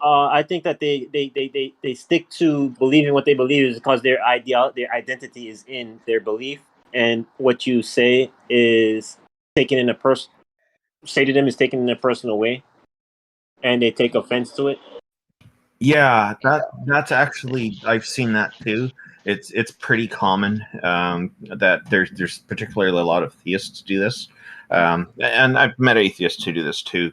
I think that they stick to believing what they believe is because their identity is in their belief, and what you say is taken in say to them is taken in a personal way, and they take offense to it. Yeah, that's actually, I've seen that too. It's pretty common that there's particularly a lot of theists do this, and I've met atheists who do this too.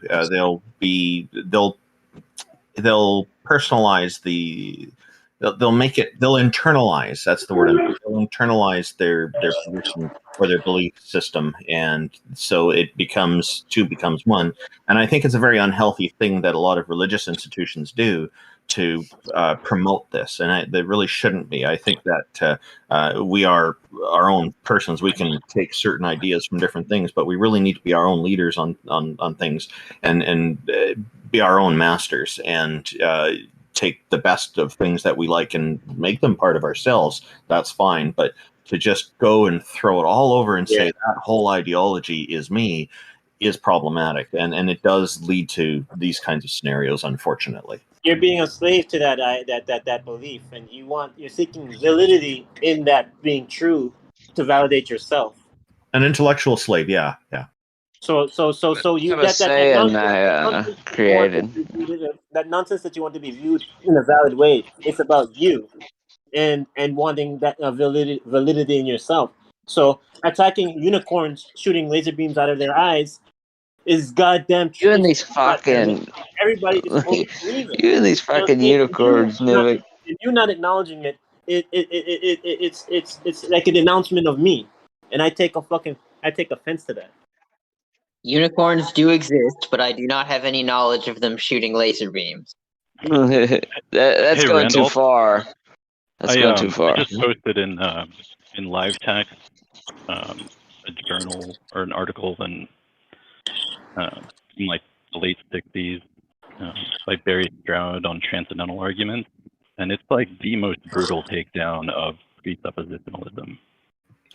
They'll personalize they'll internalize, that's the word, they'll internalize their position or their belief system, and so it becomes one. And I think it's a very unhealthy thing that a lot of religious institutions do to promote this, and they really shouldn't be. I think that we are our own persons. We can take certain ideas from different things, but we really need to be our own leaders on things, and be our own masters, and take the best of things that we like and make them part of ourselves. That's fine, but to just go and throw it all over and say that whole ideology is me is problematic, and it does lead to these kinds of scenarios, unfortunately. You're being a slave to that belief, and you're seeking validity in that being true to validate yourself. An intellectual slave, yeah. So you have a saying I created. That nonsense that you want to be viewed in a valid way. It's about you, and wanting that validity in yourself. So attacking unicorns, shooting laser beams out of their eyes, is goddamn true. You and these fucking everybody is supposed to believe it. You and these fucking unicorns, Nivik. If you're not acknowledging it, it's like a denouncement of me, and I take offense to that. Unicorns do exist, but I do not have any knowledge of them shooting laser beams. That's going Randall, too far. That's going too far. I just posted in live text a journal or an article in like the late 60s by Barry Stroud on transcendental arguments, and it's like the most brutal takedown of presuppositionalism.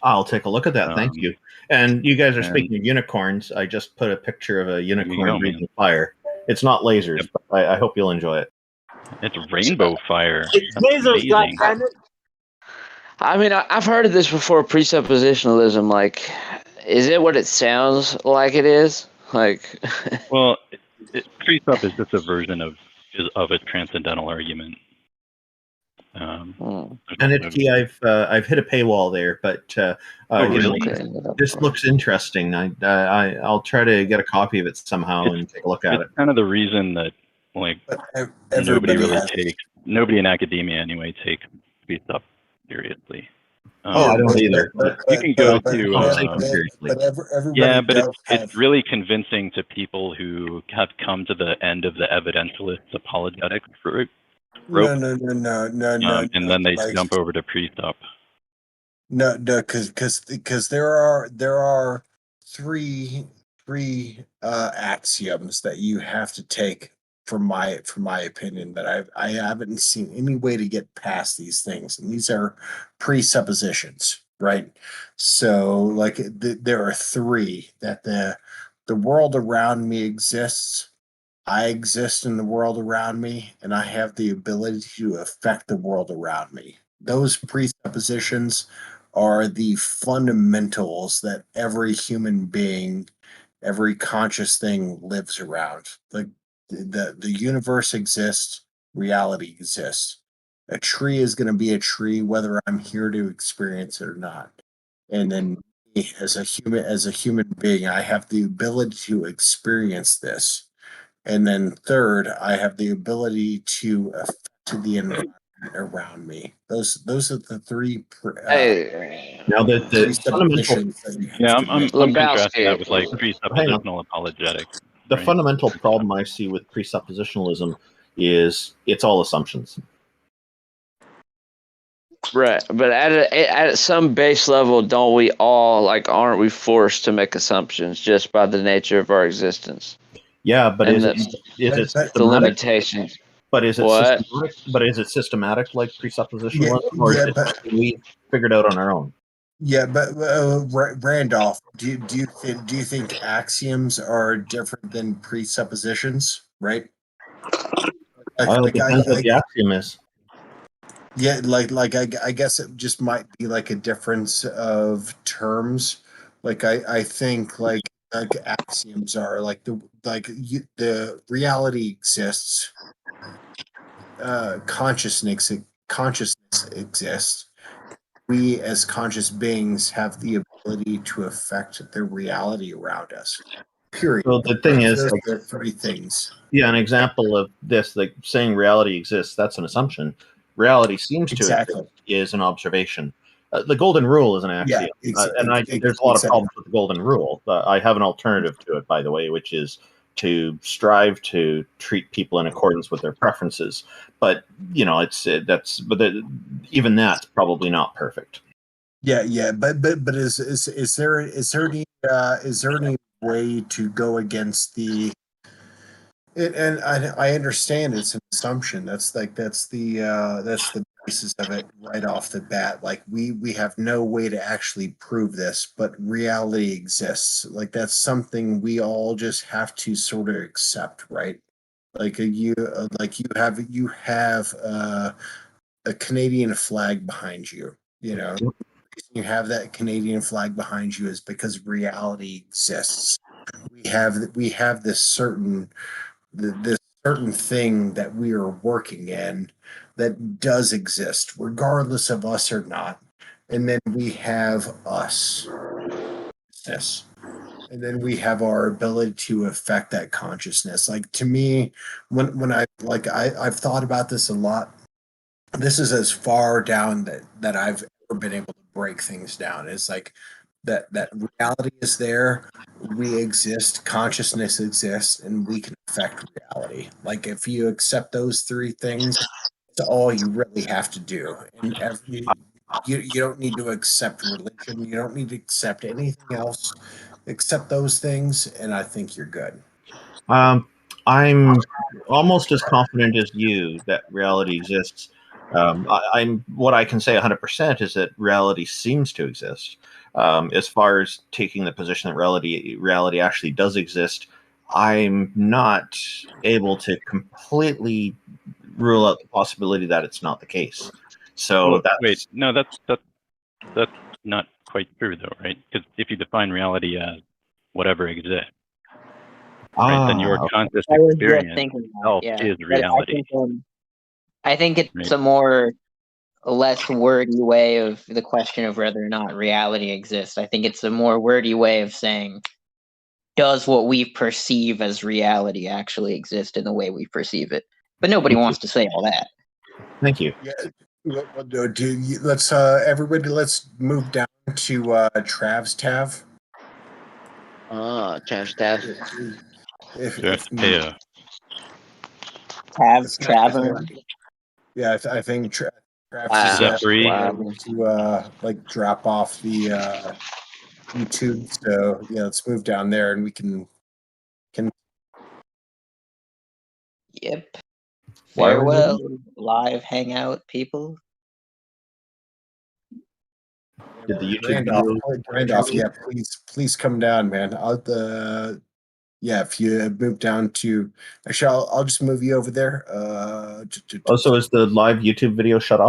I'll take a look at that. Thank you. And you guys are speaking of unicorns. I just put a picture of a unicorn breathing fire. It's not lasers, but I hope you'll enjoy it. It's rainbow fire. It's lasers, goddammit. I mean, I've heard of this before. Presuppositionalism, like, is it what it sounds like it is? Like, well, presup is just a version of a transcendental argument. And I've hit a paywall there, but this looks interesting. I'll try to get a copy of it somehow and take a look at it. Kind of the reason that like nobody in academia anyway takes presup seriously. I don't either. You can go to but it's really convincing to people who have come to the end of the evidentialist apologetics rope. No. And then they jump over to presup. No, because there are three axioms that you have to take from my opinion that I haven't seen any way to get past these things, and these are presuppositions, right? So like there are three that the world around me exists. I exist in the world around me, and I have the ability to affect the world around me. Those presuppositions are the fundamentals that every human being, every conscious thing lives around. Like the universe exists, reality exists. A tree is going to be a tree whether I'm here to experience it or not. And then as a human being, I have the ability to experience this. And then third, I have the ability to affect the environment around me. Those are the three. Now the fundamental. I'm contrasting that with like presuppositional apologetics. The fundamental problem I see with presuppositionalism is it's all assumptions. Right, but at some base level, don't we all aren't we forced to make assumptions just by the nature of our existence? Yeah, but is it the limitations? But is it systematic? But is it systematic like presuppositionalism, or is it something we figured out on our own? Yeah, but Randolph, do you think axioms are different than presuppositions? Right? It depends what the axiom is. Yeah, I guess it just might be like a difference of terms. Like I think like axioms are the reality exists, consciousness exists. We as conscious beings have the ability to affect the reality around us. Period. So the thing is, there are three things. Yeah, an example of this, like saying reality exists, that's an assumption. Reality seems to exist is an observation. The golden rule is an axiom, and I think there's a lot of problems with the golden rule. I have an alternative to it, by the way, which is to strive to treat people in accordance with their preferences. But even that's probably not perfect. Yeah, but is there any way to go against the? And I understand it's an assumption. That's the basis of it right off the bat. Like we have no way to actually prove this, but reality exists. Like that's something we all just have to sort of accept, right? Like you have a Canadian flag behind you. You know, you have that Canadian flag behind you is because reality exists. We have this certain thing that we are working in that does exist, regardless of us or not. And then we have us. Yes. And then we have our ability to affect that consciousness. Like to me, when I've thought about this a lot. This is as far down that I've ever been able to break things down. It's like that reality is there, we exist, consciousness exists, and we can affect reality. Like if you accept those three things, it's all you really have to do. And You don't need to accept religion. You don't need to accept anything else. Accept those things, and I think you're good. I'm almost as confident as you that reality exists. I'm what I can say 100% is that reality seems to exist. As far as taking the position that reality actually does exist, I'm not able to completely rule out the possibility that it's not the case. So Well, wait, no, that's not quite true though, right? Because if you define reality as whatever exists, right, then your conscious I was just experience thinking itself that, yeah. is But reality. I think it's Right. a more less wordy way of the question of whether or not reality exists. I think it's a more wordy way of saying, does what we perceive as reality actually exist in the way we perceive it? But nobody wants to say all that. Thank you. Yeah. Let's everybody. Let's move down to Trav's Tav. Trav's Tav. Trav's Tav. Tav's Tavern. Yeah, I think Trav's Is that free? to like drop off the YouTube. So yeah, let's move down there and we can. Yep. Why are we Farewell, live hangout people. Did the YouTube Randolph, yeah, please come down, man. Yeah, if you move down to, actually, I'll just move you over there. Oh, so is the live YouTube video shut off?